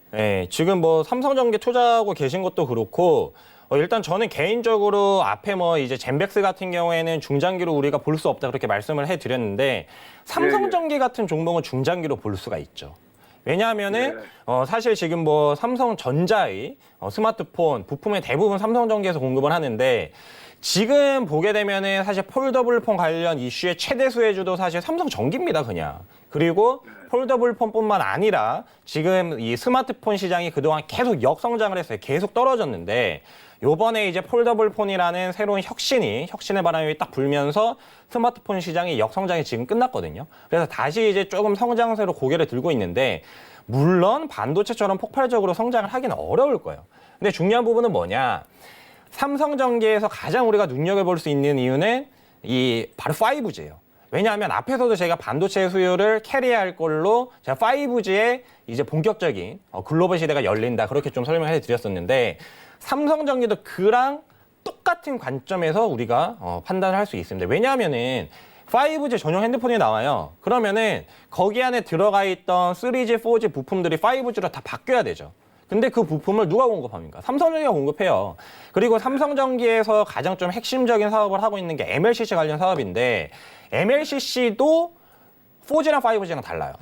네, 지금 뭐 삼성전기 투자하고 계신 것도 그렇고, 일단 저는 개인적으로 앞에 뭐 이제 젠백스 같은 경우에는 중장기로 우리가 볼 수 없다 그렇게 말씀을 해드렸는데, 삼성전기 같은 종목은 중장기로 볼 수가 있죠. 왜냐하면은 사실 지금 뭐 삼성전자의 스마트폰 부품의 대부분 삼성전기에서 공급을 하는데 지금 보게 되면은 사실 폴더블 폰 관련 이슈의 최대 수혜주도 사실 삼성전기입니다, 그냥. 그리고 폴더블 폰뿐만 아니라 지금 이 스마트폰 시장이 그동안 계속 역성장을 했어요. 계속 떨어졌는데 요번에 이제 폴더블 폰이라는 새로운 혁신의 바람이 딱 불면서 스마트폰 시장이 역성장이 지금 끝났거든요. 그래서 다시 이제 조금 성장세로 고개를 들고 있는데 물론 반도체처럼 폭발적으로 성장을 하기는 어려울 거예요. 근데 중요한 부분은 뭐냐? 삼성전기에서 가장 우리가 눈여겨볼 수 있는 이유는 바로 5G예요. 왜냐하면 앞에서도 제가 반도체 수요를 캐리할 걸로 제가 5G의 이제 본격적인 글로벌 시대가 열린다 그렇게 좀 설명해 드렸었는데 삼성전기도 그랑 똑같은 관점에서 우리가 판단을 할 수 있습니다. 왜냐하면은 5G 전용 핸드폰이 나와요. 그러면은 거기 안에 들어가 있던 3G, 4G 부품들이 5G로 다 바뀌어야 되죠. 근데 그 부품을 누가 공급합니까? 삼성전기가 공급해요. 그리고 삼성전기에서 가장 좀 핵심적인 사업을 하고 있는 게 MLCC 관련 사업인데 MLCC도 4G랑 5G랑 달라요.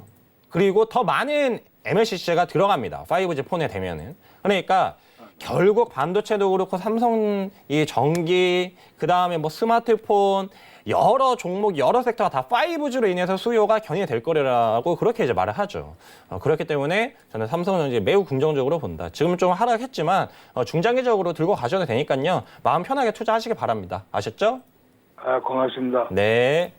그리고 더 많은 MLCC가 들어갑니다. 5G 폰에 되면은. 그러니까 결국 반도체도 그렇고 삼성 이 전기 그다음에 뭐 스마트폰 여러 종목 여러 섹터가 다 5G로 인해서 수요가 견인이 될 거라고 그렇게 이제 말을 하죠. 그렇기 때문에 저는 삼성전기 매우 긍정적으로 본다. 지금 좀 하락했지만 중장기적으로 들고 가셔도 되니까요. 마음 편하게 투자하시기 바랍니다. 아셨죠? 아, 고맙습니다. 네.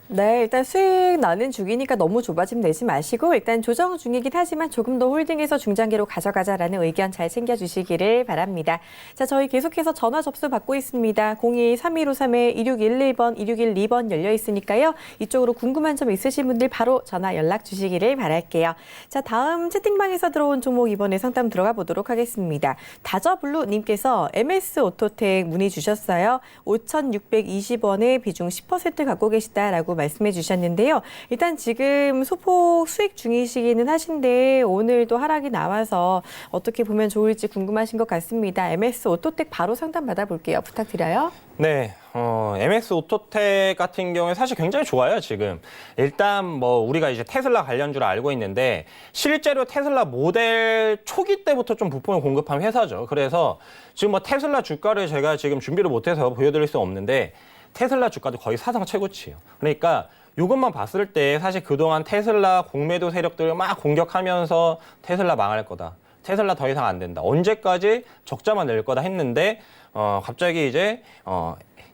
네, 일단 수익 나는 중이니까 너무 좁아짐 내지 마시고 일단 조정 중이긴 하지만 조금 더 홀딩해서 중장기로 가져가자라는 의견 잘 챙겨주시기를 바랍니다. 자, 저희 계속해서 전화 접수 받고 있습니다. 02-3153-1611번, 1612번 열려 있으니까요. 이쪽으로 궁금한 점 있으신 분들 바로 전화 연락 주시기를 바랄게요. 자, 다음 채팅방에서 들어온 종목 이번에 상담 들어가 보도록 하겠습니다. 다저블루님께서 MS 오토텍 문의 주셨어요. 5,620원에 비중 10% 갖고 계시다라고 있다라고 말씀해 주셨는데요. 일단 지금 소폭 수익 중이시기는 하신데 오늘도 하락이 나와서 어떻게 보면 좋을지 궁금하신 것 같습니다. MS 오토텍 바로 상담 받아볼게요. 부탁드려요. 네, MS 오토텍 같은 경우에 사실 굉장히 좋아요, 지금. 일단 뭐 우리가 이제 테슬라 관련주를 알고 있는데 실제로 테슬라 모델 초기 때부터 좀 부품을 공급한 회사죠. 그래서 지금 뭐 테슬라 주가를 제가 지금 준비를 못해서 보여드릴 수 없는데 테슬라 주가도 거의 사상 최고치예요. 그러니까 이것만 봤을 때 사실 그동안 테슬라 공매도 세력들을 막 공격하면서 테슬라 망할 거다. 테슬라 더 이상 안 된다. 언제까지 적자만 낼 거다 했는데 갑자기 이제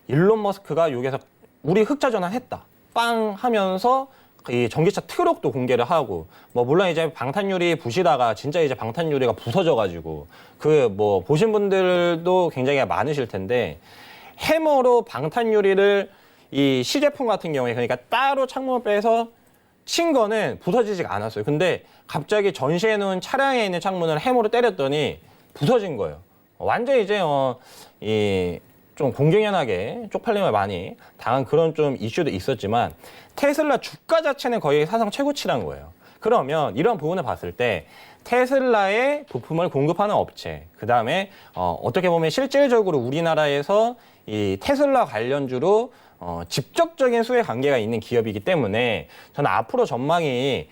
일론 머스크가 여기서 우리 흑자 전환했다. 빵 하면서 이 전기차 트럭도 공개를 하고 뭐 물론 이제 방탄유리 부시다가 진짜 이제 방탄유리가 부서져가지고 그 뭐 보신 분들도 굉장히 많으실 텐데 해머로 방탄유리를 이 시제품 같은 경우에 그러니까 따로 창문을 빼서 친 거는 부서지지가 않았어요. 근데 갑자기 전시해 놓은 차량에 있는 창문을 해머로 때렸더니 부서진 거예요. 완전히 이제 이 좀 공공연하게 쪽팔림을 많이 당한 그런 좀 이슈도 있었지만 테슬라 주가 자체는 거의 사상 최고치라는 거예요. 그러면 이런 부분을 봤을 때 테슬라의 부품을 공급하는 업체, 그 다음에 어떻게 보면 실질적으로 우리나라에서 이 테슬라 관련주로 직접적인 수혜 관계가 있는 기업이기 때문에 저는 앞으로 전망이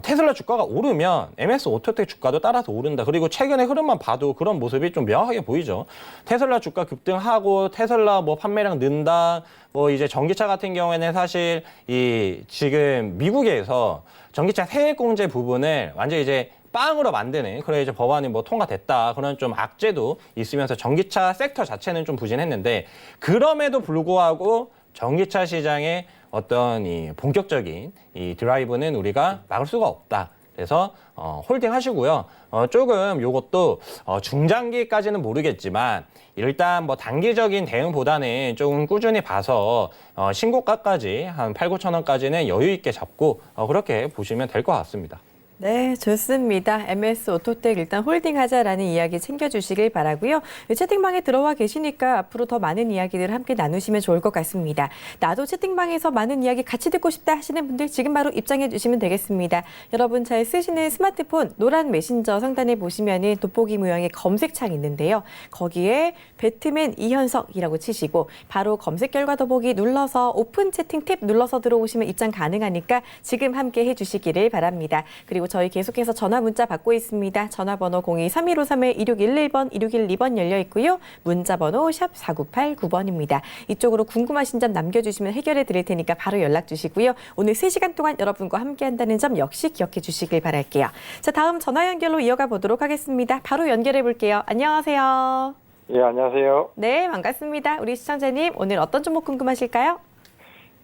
테슬라 주가가 오르면 MS 오토텍 주가도 따라서 오른다. 그리고 최근의 흐름만 봐도 그런 모습이 좀 명확하게 보이죠. 테슬라 주가 급등하고 테슬라 뭐 판매량 는다. 뭐 이제 전기차 같은 경우에는 사실 이 지금 미국에서 전기차 세액공제 부분을 완전 이제 빵으로 만드는 그런 이제 법안이 뭐 통과됐다. 그런 좀 악재도 있으면서 전기차 섹터 자체는 좀 부진했는데 그럼에도 불구하고 전기차 시장에 어떤 이 본격적인 이 드라이브는 우리가 막을 수가 없다. 그래서 홀딩 하시고요. 조금 요것도 중장기까지는 모르겠지만 일단 뭐 단기적인 대응보다는 조금 꾸준히 봐서 신고가까지 한 8, 9천 원까지는 여유 있게 잡고 그렇게 보시면 될 것 같습니다. 네, 좋습니다. MS 오토텍 일단 홀딩하자라는 이야기 챙겨주시길 바라고요. 채팅방에 들어와 계시니까 앞으로 더 많은 이야기들 함께 나누시면 좋을 것 같습니다. 나도 채팅방에서 많은 이야기 같이 듣고 싶다 하시는 분들 지금 바로 입장해 주시면 되겠습니다. 여러분 잘 쓰시는 스마트폰 노란 메신저 상단에 보시면은 돋보기 모양의 검색창이 있는데요. 거기에 배트맨 이현석이라고 치시고 바로 검색 결과 더보기 눌러서 오픈 채팅 탭 눌러서 들어오시면 입장 가능하니까 지금 함께 해주시기를 바랍니다. 그리고 저희 계속해서 전화 문자 받고 있습니다. 전화번호 02-3153-2611번, 2612번 열려 있고요. 문자번호 샵 4989번입니다. 이쪽으로 궁금하신 점 남겨주시면 해결해 드릴 테니까 바로 연락 주시고요. 오늘 3시간 동안 여러분과 함께한다는 점 역시 기억해 주시길 바랄게요. 자, 다음 전화 연결로 이어가 보도록 하겠습니다. 바로 연결해 볼게요. 안녕하세요. 예, 안녕하세요. 네, 반갑습니다. 우리 시청자님 오늘 어떤 종목 궁금하실까요?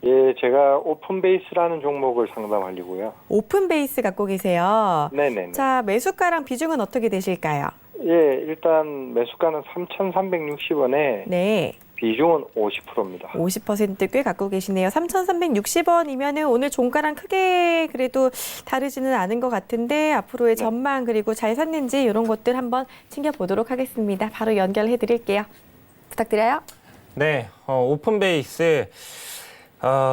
예, 제가 오픈베이스라는 종목을 상담하려고요. 오픈베이스 갖고 계세요. 네네. 자, 매수가랑 비중은 어떻게 되실까요? 예, 일단 매수가는 3,360원에 네. 비중은 50%입니다. 50%꽤 갖고 계시네요. 3,360원이면은 오늘 종가랑 크게 그래도 다르지는 않은 것 같은데 앞으로의 전망 그리고 잘 샀는지 이런 것들 한번 챙겨보도록 하겠습니다. 바로 연결해 드릴게요. 부탁드려요. 네, 오픈베이스.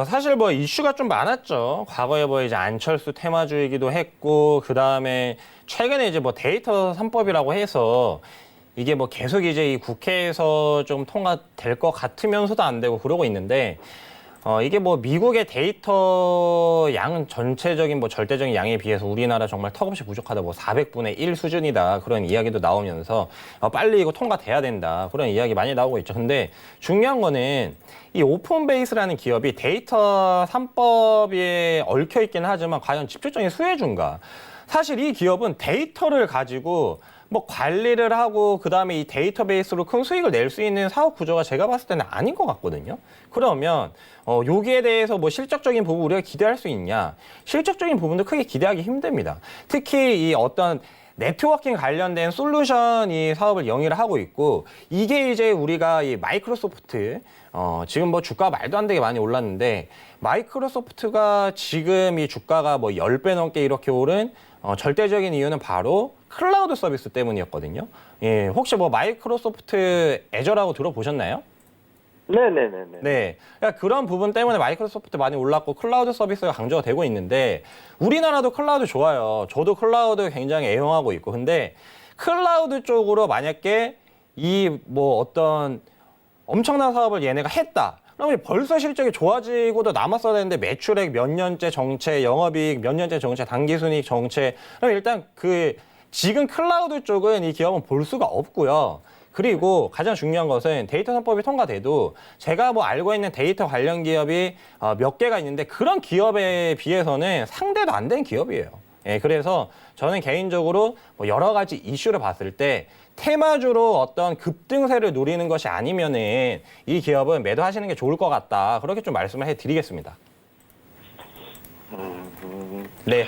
사실 뭐 이슈가 좀 많았죠. 과거에 뭐 이제 안철수 테마주이기도 했고, 그 다음에 최근에 이제 뭐 데이터 3법이라고 해서 이게 뭐 계속 이제 이 국회에서 좀 통과될 것 같으면서도 안 되고 그러고 있는데, 이게 뭐 미국의 데이터 양 전체적인 뭐 절대적인 양에 비해서 우리나라 정말 턱없이 부족하다, 뭐 400분의 1 수준이다 그런 이야기도 나오면서 빨리 이거 통과돼야 된다 그런 이야기 많이 나오고 있죠. 근데 중요한 거는 이 오픈베이스라는 기업이 데이터 3법에 얽혀 있기는 하지만 과연 직접적인 수혜주인가? 사실 이 기업은 데이터를 가지고 뭐 관리를 하고 그다음에 이 데이터베이스로 큰 수익을 낼 수 있는 사업 구조가 제가 봤을 때는 아닌 것 같거든요. 그러면 여기에 대해서 뭐 실적적인 부분 우리가 기대할 수 있냐? 실적적인 부분도 크게 기대하기 힘듭니다. 특히 이 어떤 네트워킹 관련된 솔루션 이 사업을 영위를 하고 있고, 이게 이제 우리가 이 마이크로소프트 지금 뭐 주가 말도 안 되게 많이 올랐는데, 마이크로소프트가 지금 이 주가가 뭐 10배 넘게 이렇게 오른 절대적인 이유는 바로 클라우드 서비스 때문이었거든요. 예, 혹시 뭐 마이크로소프트 애저라고 들어보셨나요? 네네네네. 네. 그러니까 그런 부분 때문에 마이크로소프트 많이 올랐고 클라우드 서비스가 강조가 되고 있는데 우리나라도 클라우드 좋아요. 저도 클라우드 굉장히 애용하고 있고. 근데 클라우드 쪽으로 만약에 이 뭐 어떤 엄청난 사업을 얘네가 했다. 그러면 벌써 실적이 좋아지고도 남았어야 되는데 매출액 몇 년째 정체, 영업이익 몇 년째 정체, 당기순이익 정체. 그럼 일단 그 지금 클라우드 쪽은 이 기업은 볼 수가 없고요. 그리고 가장 중요한 것은 데이터 선법이 통과돼도 제가 뭐 알고 있는 데이터 관련 기업이 몇 개가 있는데 그런 기업에 비해서는 상대도 안 되는 기업이에요. 예, 그래서 저는 개인적으로 뭐 여러 가지 이슈를 봤을 때 테마주로 어떤 급등세를 노리는 것이 아니면은 이 기업은 매도하시는 게 좋을 것 같다. 그렇게 좀 말씀을 해드리겠습니다. 네.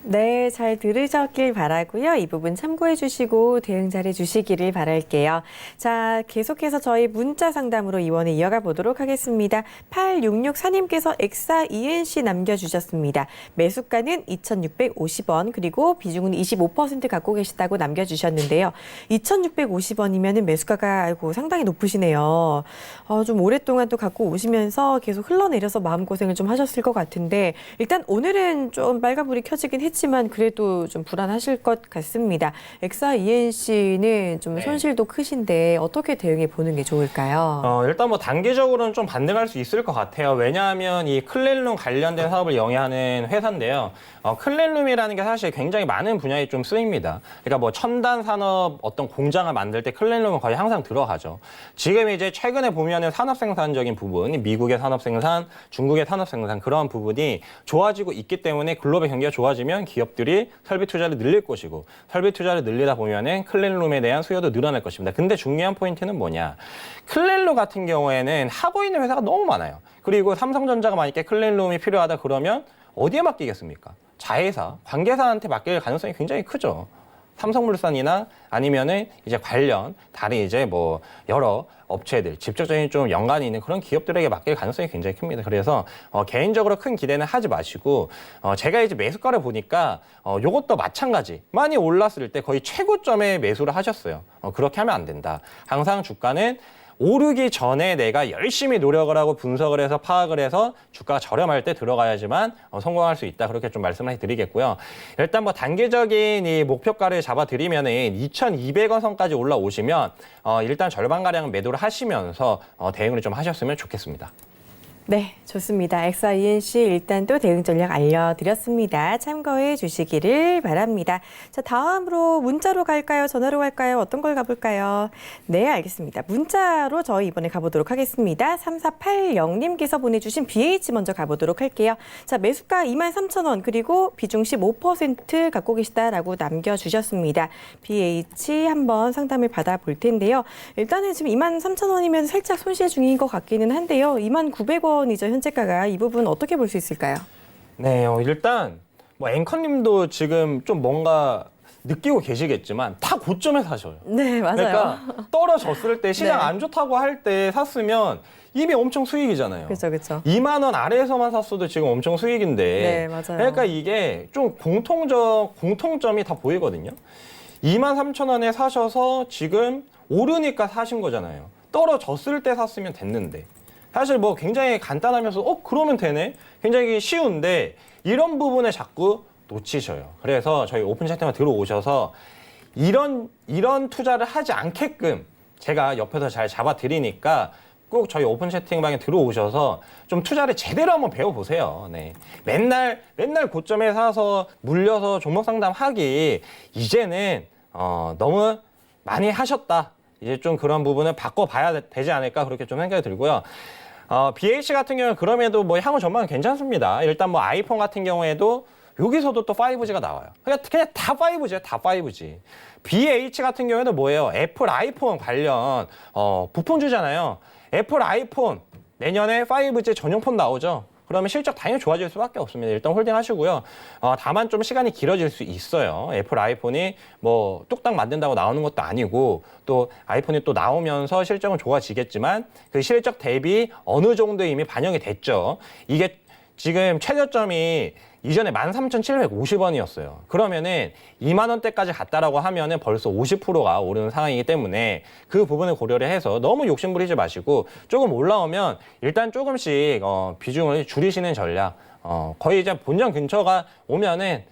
네, 잘 들으셨길 바라고요. 이 부분 참고해 주시고 대응 잘해 주시기를 바랄게요. 자, 계속해서 저희 문자 상담으로 이원을 이어가 보도록 하겠습니다. 8664님께서 엑사 ENC 남겨주셨습니다. 매수가는 2,650원, 그리고 비중은 25% 갖고 계시다고 남겨주셨는데요. 2,650원이면 매수가가 아이고 상당히 높으시네요. 좀 오랫동안 또 갖고 오시면서 계속 흘러내려서 마음고생을 좀 하셨을 것 같은데 일단 오늘은 좀 빨간불이 켜지긴 했지만 그래도 좀 불안하실 것 같습니다. 엑사 ENC는 좀 손실도 크신데 어떻게 대응해 보는 게 좋을까요? 일단 뭐 단기적으로는 좀 반등할 수 있을 것 같아요. 왜냐하면 이 클린룸 관련된 사업을 영위하는 회사인데요. 클린룸이라는 게 사실 굉장히 많은 분야에 좀 쓰입니다. 그러니까 뭐 첨단 산업 어떤 공장을 만들 때 클린룸은 거의 항상 들어가죠. 지금 이제 최근에 보면은 산업 생산적인 부분, 미국의 산업 생산, 중국의 산업 생산 그런 부분이 좋아지고 있기 때문에 글로벌 경기가 좋아지면 기업들이 설비 투자를 늘릴 것이고 설비 투자를 늘리다 보면은 클린룸에 대한 수요도 늘어날 것입니다. 근데 중요한 포인트는 뭐냐? 클린룸 같은 경우에는 하고 있는 회사가 너무 많아요. 그리고 삼성전자가 만약에 클린룸이 필요하다 그러면 어디에 맡기겠습니까? 자회사, 관계사한테 맡길 가능성이 굉장히 크죠. 삼성물산이나 아니면은 이제 관련 다른 이제 뭐 여러 업체들 직접적인 좀 연관이 있는 그런 기업들에게 맡길 가능성이 굉장히 큽니다. 그래서 개인적으로 큰 기대는 하지 마시고 제가 이제 매수가를 보니까 요것도 마찬가지 많이 올랐을 때 거의 최고점에 매수를 하셨어요. 그렇게 하면 안 된다. 항상 주가는 오르기 전에 내가 열심히 노력을 하고 분석을 해서 파악을 해서 주가가 저렴할 때 들어가야지만 성공할 수 있다. 그렇게 좀 말씀을 해드리겠고요. 일단 뭐 단기적인 이 목표가를 잡아드리면은 2,200원 선까지 올라오시면 일단 절반가량 매도를 하시면서 대응을 좀 하셨으면 좋겠습니다. 네, 좋습니다. 엑사 ENC 일단 또 대응 전략 알려드렸습니다. 참고해 주시기를 바랍니다. 자, 다음으로 문자로 갈까요? 전화로 갈까요? 어떤 걸 가볼까요? 네, 알겠습니다. 문자로 저희 이번에 가보도록 하겠습니다. 3480님께서 보내주신 BH 먼저 가보도록 할게요. 자, 매수가 23,000원 그리고 비중 15% 갖고 계시다라고 남겨주셨습니다. BH 한번 상담을 받아볼 텐데요. 일단은 지금 23,000원이면 살짝 손실 중인 것 같기는 한데요. 29,900원 이죠 현재가가. 이 부분 어떻게 볼 수 있을까요? 네, 일단 뭐 앵커님도 지금 좀 뭔가 느끼고 계시겠지만 다 고점에 사셔요. 네, 맞아요. 그러니까 떨어졌을 때 시장 네. 안 좋다고 할 때 샀으면 이미 엄청 수익이잖아요. 그렇죠, 그렇죠. 2만 원 아래에서만 샀어도 지금 엄청 수익인데. 네, 맞아요. 그러니까 이게 좀 공통점이 다 보이거든요. 23,000원에 사셔서 지금 오르니까 사신 거잖아요. 떨어졌을 때 샀으면 됐는데. 사실 뭐 굉장히 간단하면서 그러면 되네? 굉장히 쉬운데 이런 부분을 자꾸 놓치셔요. 그래서 저희 오픈 채팅에 들어오셔서 이런 투자를 하지 않게끔 제가 옆에서 잘 잡아드리니까 꼭 저희 오픈 채팅방에 들어오셔서 좀 투자를 제대로 한번 배워보세요. 네. 맨날 고점에 사서 물려서 종목 상담하기 이제는 너무 많이 하셨다. 이제 좀 그런 부분을 바꿔봐야 되지 않을까 그렇게 좀 생각이 들고요. BH 같은 경우는 그럼에도 뭐 향후 전망은 괜찮습니다. 일단 뭐 아이폰 같은 경우에도 여기서도 또 5G가 나와요. 그냥 다 5G예요. 다 5G. BH 같은 경우에도 뭐예요? 애플 아이폰 관련 부품주잖아요. 애플 아이폰 내년에 5G 전용폰 나오죠. 그러면 실적 당연히 좋아질 수밖에 없습니다. 일단 홀딩 하시고요. 다만 좀 시간이 길어질 수 있어요. 애플 아이폰이 뭐 뚝딱 만든다고 나오는 것도 아니고 또 아이폰이 또 나오면서 실적은 좋아지겠지만 그 실적 대비 어느 정도 이미 반영이 됐죠. 이게 지금 최저점이 이전에 13,750원이었어요. 그러면은 2만 원대까지 갔다라고 하면은 벌써 50%가 오르는 상황이기 때문에 그 부분을 고려를 해서 너무 욕심 부리지 마시고 조금 올라오면 일단 조금씩 비중을 줄이시는 전략. 거의 이제 본전 근처가 오면은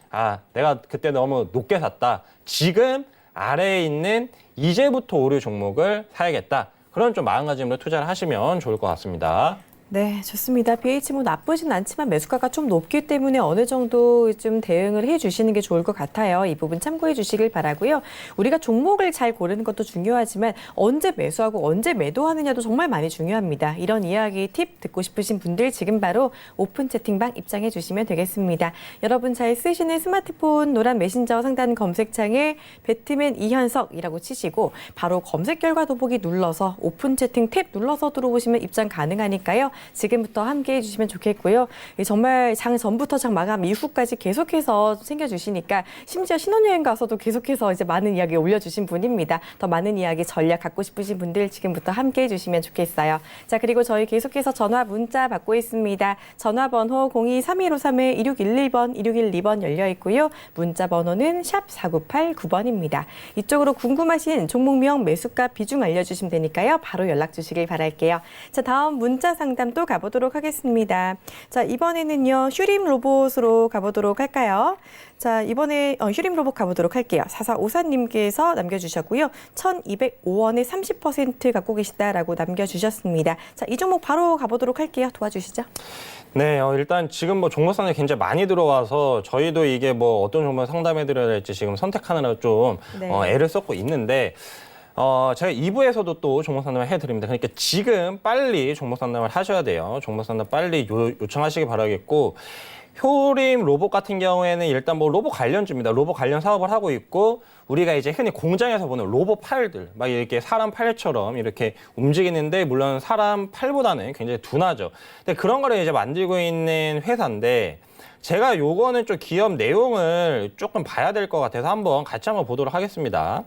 내가 그때 너무 높게 샀다. 지금 아래에 있는 이제부터 오를 종목을 사야겠다. 그런 좀 마음가짐으로 투자를 하시면 좋을 것 같습니다. 네, 좋습니다. BH 뭐 나쁘진 않지만 매수가가 좀 높기 때문에 어느 정도 좀 대응을 해주시는 게 좋을 것 같아요. 이 부분 참고해 주시길 바라고요. 우리가 종목을 잘 고르는 것도 중요하지만 언제 매수하고 언제 매도하느냐도 정말 많이 중요합니다. 이런 이야기 팁 듣고 싶으신 분들 지금 바로 오픈 채팅방 입장해 주시면 되겠습니다. 여러분 잘 쓰시는 스마트폰 노란 메신저 상단 검색창에 배트맨 이현석이라고 치시고 바로 검색 결과 더보기 눌러서 오픈 채팅 탭 눌러서 들어오시면 입장 가능하니까요. 지금부터 함께 해주시면 좋겠고요. 정말 장 전부터 장 마감 이후까지 계속해서 챙겨주시니까 심지어 신혼여행 가서도 계속해서 이제 많은 이야기 올려주신 분입니다. 더 많은 이야기 전략 갖고 싶으신 분들 지금부터 함께 해주시면 좋겠어요. 자, 그리고 저희 계속해서 전화 문자 받고 있습니다. 전화번호 02-3153-2611번, 2612번 열려 있고요. 문자 번호는 샵 4989번입니다. 이쪽으로 궁금하신 종목명 매수가 비중 알려주시면 되니까요. 바로 연락 주시길 바랄게요. 자, 다음 문자 상담 또 가보도록 하겠습니다. 자, 이번에는요, 휴림 로봇으로 가보도록 할까요? 자, 이번에 휴림 로봇 가보도록 할게요. 4454님께서 남겨주셨고요. 1205원에 30% 갖고 계시다라고 남겨주셨습니다. 자, 이 종목 바로 가보도록 할게요. 도와주시죠. 네, 일단 지금 뭐 종목 상담이 굉장히 많이 들어와서 저희도 이게 뭐 어떤 종목 상담해드려야 될지 지금 선택하느라 좀 네. 애를 썼고 있는데 제가 2부에서도 또 종목 상담을 해드립니다. 그러니까 지금 빨리 종목 상담을 하셔야 돼요. 종목 상담 빨리 요청하시기 바라겠고, 효림 로봇 같은 경우에는 일단 뭐 로봇 관련주입니다. 로봇 관련 사업을 하고 있고, 우리가 이제 흔히 공장에서 보는 로봇 팔들, 막 이렇게 사람 팔처럼 이렇게 움직이는데, 물론 사람 팔보다는 굉장히 둔하죠. 근데 그런 거를 이제 만들고 있는 회사인데, 제가 요거는 좀 기업 내용을 조금 봐야 될 것 같아서 같이 한번 보도록 하겠습니다.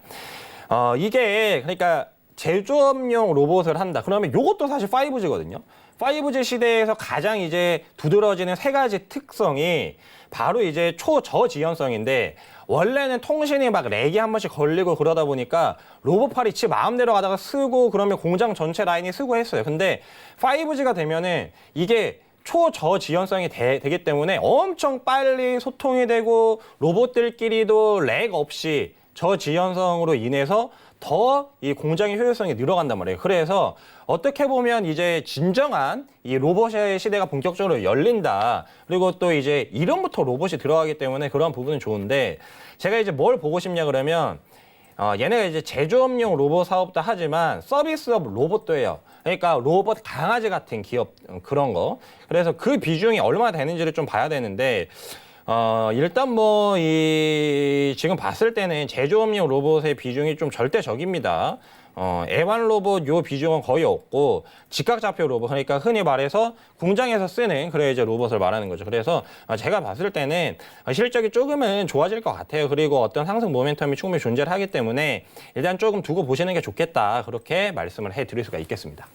이게 그러니까 제조업용 로봇을 한다. 그러면 요것도 사실 5G거든요. 5G 시대에서 가장 이제 두드러지는 세 가지 특성이 바로 이제 초저지연성인데, 원래는 통신이 막 렉이 한 번씩 걸리고 그러다 보니까 로봇팔이 지 마음대로 가다가 쓰고 그러면 공장 전체 라인이 쓰고 했어요. 근데 5G가 되면은 이게 초저지연성이 되기 때문에 엄청 빨리 소통이 되고 로봇들끼리도 렉 없이 저지연성으로 인해서 더 이 공장의 효율성이 늘어간단 말이에요. 그래서 어떻게 보면 이제 진정한 이 로봇의 시대가 본격적으로 열린다. 그리고 또 이제 이름부터 로봇이 들어가기 때문에 그런 부분은 좋은데, 제가 이제 뭘 보고 싶냐 그러면 얘네가 이제 제조업용 로봇 사업도 하지만 서비스업 로봇도 해요. 그러니까 로봇 강아지 같은 기업 그런 거. 그래서 그 비중이 얼마나 되는지를 좀 봐야 되는데, 일단 뭐 지금 봤을 때는 제조업용 로봇의 비중이 좀 절대적입니다. 애완 로봇 요 비중은 거의 없고, 직각좌표 로봇, 그러니까 흔히 말해서 공장에서 쓰는 그래 이제 로봇을 말하는 거죠. 그래서 제가 봤을 때는 실적이 조금은 좋아질 것 같아요. 그리고 어떤 상승 모멘텀이 충분히 존재를 하기 때문에 일단 조금 두고 보시는 게 좋겠다. 그렇게 말씀을 해드릴 수가 있겠습니다.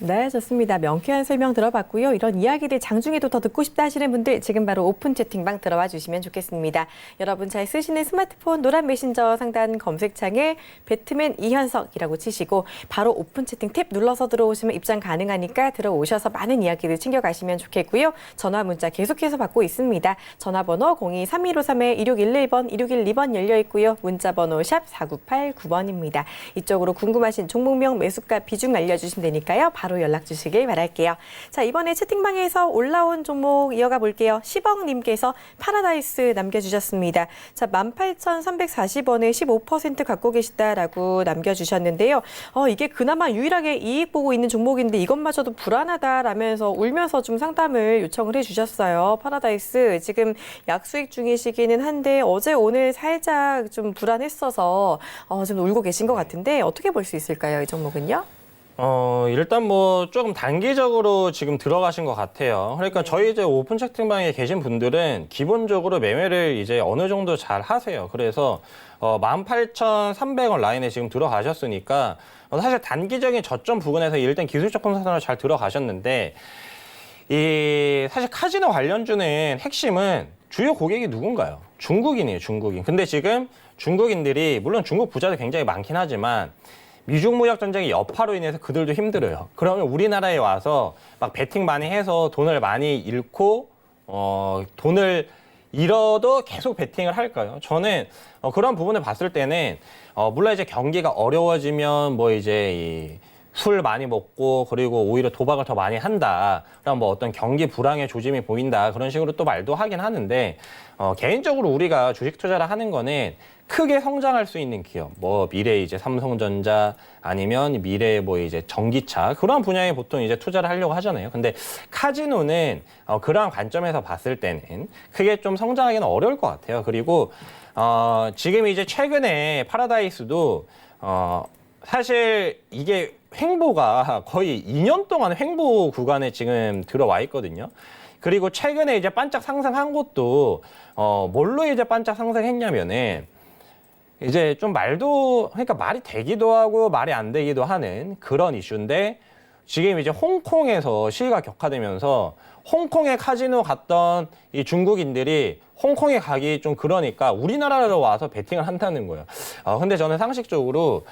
네, 좋습니다. 명쾌한 설명 들어봤고요. 이런 이야기들 장중에도 더 듣고 싶다 하시는 분들 지금 바로 오픈 채팅방 들어와 주시면 좋겠습니다. 여러분 잘 쓰시는 스마트폰 노란 메신저 상단 검색창에 배트맨 이현석이라고 치시고 바로 오픈 채팅 탭 눌러서 들어오시면 입장 가능하니까 들어오셔서 많은 이야기들 챙겨가시면 좋겠고요. 전화 문자 계속해서 받고 있습니다. 전화번호 02-3153-2611번, 2612번 열려 있고요. 문자번호 샵 4989번입니다. 이쪽으로 궁금하신 종목명 매수가 비중 알려주시면 되니까요. 바로 연락 주시길 바랄게요. 자, 이번에 채팅방에서 올라온 종목 이어가 볼게요. 10억님께서 파라다이스 남겨주셨습니다. 자, 18,340원에 15% 갖고 계시다라고 남겨주셨는데요. 이게 그나마 유일하게 이익 보고 있는 종목인데 이것마저도 불안하다라면서 울면서 좀 상담을 요청을 해주셨어요. 파라다이스 지금 약수익 중이시기는 한데 어제 오늘 살짝 좀 불안했어서 좀 울고 계신 것 같은데 어떻게 볼 수 있을까요? 이 종목은요? 일단 뭐 조금 단기적으로 지금 들어가신 것 같아요. 그러니까 저희 이제 오픈 채팅방에 계신 분들은 기본적으로 매매를 이제 어느 정도 잘 하세요. 그래서 18,300원 라인에 지금 들어가셨으니까 사실 단기적인 저점 부근에서 일단 기술적 컨설팅을 잘 들어가셨는데, 사실 카지노 관련주는 핵심은 주요 고객이 누군가요? 중국인이에요, 중국인. 근데 지금 중국인들이 물론 중국 부자도 굉장히 많긴 하지만 미중 무역 전쟁의 여파로 인해서 그들도 힘들어요. 그러면 우리나라에 와서 막 베팅 많이 해서 돈을 많이 잃고 돈을 잃어도 계속 베팅을 할까요? 저는 그런 부분을 봤을 때는 물론 이제 경기가 어려워지면 뭐 이제 술 많이 먹고 그리고 오히려 도박을 더 많이 한다. 그럼 뭐 어떤 경기 불황의 조짐이 보인다. 그런 식으로 또 말도 하긴 하는데 개인적으로 우리가 주식 투자를 하는 거는 크게 성장할 수 있는 기업, 뭐 미래 이제 삼성전자 아니면 미래 뭐 이제 전기차 그런 분야에 보통 이제 투자를 하려고 하잖아요. 근데 카지노는 그러한 관점에서 봤을 때는 크게 좀 성장하기는 어려울 것 같아요. 그리고 지금 이제 최근에 파라다이스도 사실 이게 횡보가 거의 2년 동안 횡보 구간에 지금 들어와 있거든요. 그리고 최근에 이제 반짝 상승한 것도 뭘로 이제 반짝 상승했냐면은 이제 좀 그러니까 말이 되기도 하고 말이 안 되기도 하는 그런 이슈인데 지금 이제 홍콩에서 시위가 격화되면서 홍콩에 카지노 갔던 이 중국인들이 홍콩에 가기 좀 그러니까 우리나라로 와서 베팅을 한다는 거예요. 근데 저는 상식적으로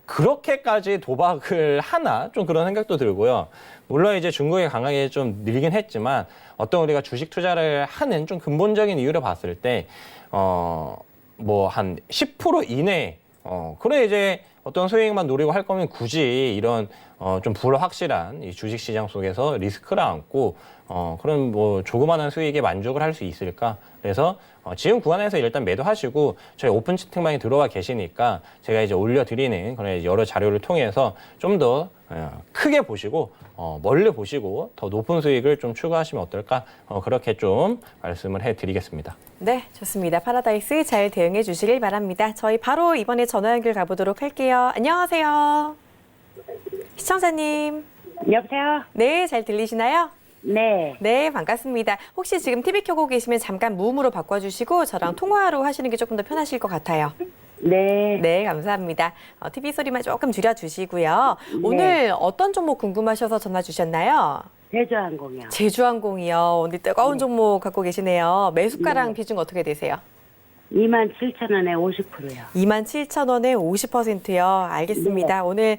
그렇게까지 도박을 하나? 좀 그런 생각도 들고요. 물론 이제 중국에 강하게 좀 늘긴 했지만 어떤 우리가 주식 투자를 하는 좀 근본적인 이유를 봤을 때, 뭐 한 10% 이내, 그래 이제 어떤 수익만 노리고 할 거면 굳이 이런 좀 불확실한 이 주식 시장 속에서 리스크를 안고 그런 뭐 조그마한 수익에 만족을 할 수 있을까? 그래서 지금 구간에서 일단 매도하시고 저희 오픈 채팅방에 들어와 계시니까 제가 이제 올려드리는 그런 여러 자료를 통해서 좀 더 크게 보시고 멀리 보시고 더 높은 수익을 좀 추구하시면 어떨까? 그렇게 좀 말씀을 해드리겠습니다. 네, 좋습니다. 파라다이스 잘 대응해 주시길 바랍니다. 저희 바로 이번에 전화 연결 가보도록 할게요. 안녕하세요. 시청자님. 여보세요? 네, 잘 들리시나요? 네. 네, 반갑습니다. 혹시 지금 TV 켜고 계시면 잠깐 무음으로 바꿔주시고 저랑 통화로 하시는 게 조금 더 편하실 것 같아요. 네. 네, 감사합니다. TV 소리만 조금 줄여주시고요. 오늘 어떤 종목 궁금하셔서 전화 주셨나요? 제주항공이요. 제주항공이요. 오늘 뜨거운 종목 갖고 계시네요. 매수가랑 비중 어떻게 되세요? 27,000원에 50%요. 27,000원에 50%요. 알겠습니다. 오늘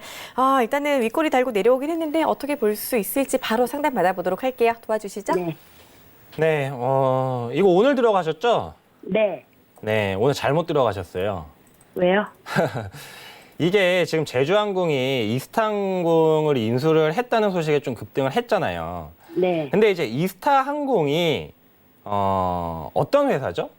일단은 윗꼬리 달고 내려오긴 했는데 어떻게 볼 수 있을지 바로 상담 받아보도록 할게요. 도와주시죠. 네. 네, 이거 오늘 들어가셨죠? 네. 네, 오늘 잘못 들어가셨어요. 왜요? 이게 지금 제주항공이 이스타항공을 인수를 했다는 소식에 좀 급등을 했잖아요. 네. 근데 이제 이스타항공이 어떤 회사죠?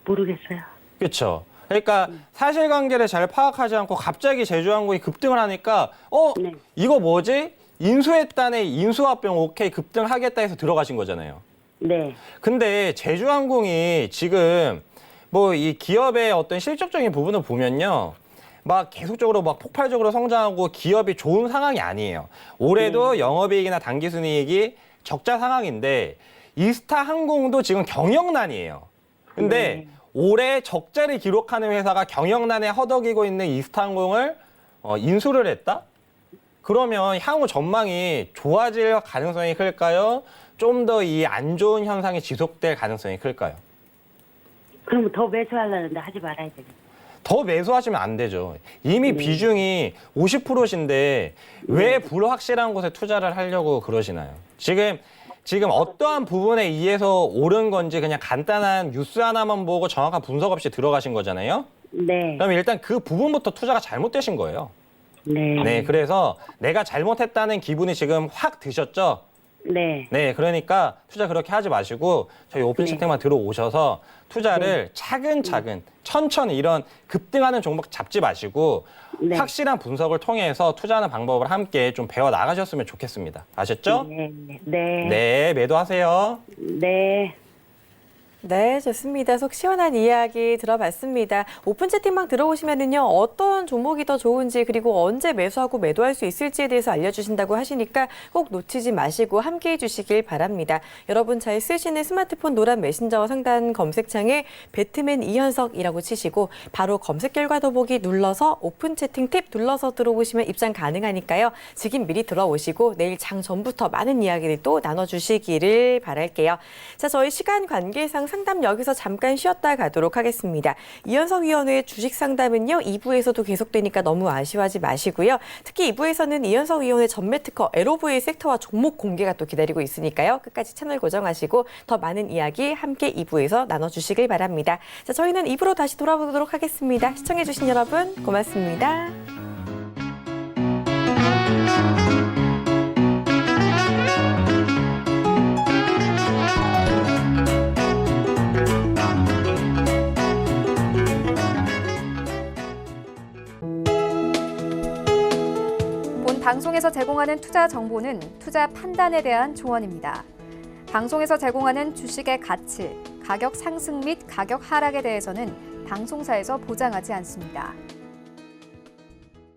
모르겠어요. 그렇죠. 그러니까 사실관계를 잘 파악하지 않고 갑자기 제주항공이 급등을 하니까 네. 이거 뭐지? 인수했다네. 인수합병 오케이 급등하겠다 해서 들어가신 거잖아요. 네. 근데 제주항공이 지금 뭐 이 기업의 어떤 실적적인 부분을 보면요. 막 계속적으로 막 폭발적으로 성장하고 기업이 좋은 상황이 아니에요. 올해도 영업이익이나 당기순이익이 적자 상황인데 이스타항공도 지금 경영난이에요. 근데 올해 적자를 기록하는 회사가 경영난에 허덕이고 있는 이스타항공을 인수를 했다? 그러면 향후 전망이 좋아질 가능성이 클까요? 좀 더 이 안 좋은 현상이 지속될 가능성이 클까요? 그러면 더 매수하려는데 하지 말아야 되겠다. 더 매수하시면 안 되죠. 이미 비중이 50%신데 왜 불확실한 곳에 투자를 하려고 그러시나요? 지금 어떠한 부분에 의해서 오른 건지 그냥 간단한 뉴스 하나만 보고 정확한 분석 없이 들어가신 거잖아요. 네. 그럼 일단 그 부분부터 투자가 잘못되신 거예요. 네. 네, 그래서 내가 잘못했다는 기분이 지금 확 드셨죠? 네. 네, 그러니까 투자 그렇게 하지 마시고 저희 오픈 채팅만 들어오셔서 투자를 차근차근 천천히 이런 급등하는 종목 잡지 마시고 네. 확실한 분석을 통해서 투자하는 방법을 함께 좀 배워 나가셨으면 좋겠습니다. 아셨죠? 네. 네. 네, 매도하세요. 네. 네, 좋습니다. 속 시원한 이야기 들어봤습니다. 오픈 채팅방 들어오시면은요, 어떤 종목이 더 좋은지 그리고 언제 매수하고 매도할 수 있을지에 대해서 알려주신다고 하시니까 꼭 놓치지 마시고 함께해 주시길 바랍니다. 여러분 잘 쓰시는 스마트폰 노란 메신저 상단 검색창에 배트맨 이현석이라고 치시고 바로 검색 결과 더보기 눌러서 오픈 채팅 팁 눌러서 들어오시면 입장 가능하니까요. 지금 미리 들어오시고 내일 장 전부터 많은 이야기를 또 나눠주시기를 바랄게요. 자, 저희 시간 관계상 상담 여기서 잠깐 쉬었다 가도록 하겠습니다. 이현석 위원의 주식 상담은요, 2부에서도 계속되니까 너무 아쉬워하지 마시고요. 특히 2부에서는 이현석 위원의 전매 특허 LOV 섹터와 종목 공개가 또 기다리고 있으니까요. 끝까지 채널 고정하시고 더 많은 이야기 함께 2부에서 나눠주시길 바랍니다. 자, 저희는 2부로 다시 돌아오도록 하겠습니다. 시청해주신 여러분 고맙습니다. 본 방송에서 제공하는 투자 정보는 투자 판단에 대한 조언입니다. 방송에서 제공하는 주식의 가치, 가격 상승 및 가격 하락에 대해서는 방송사에서 보장하지 않습니다.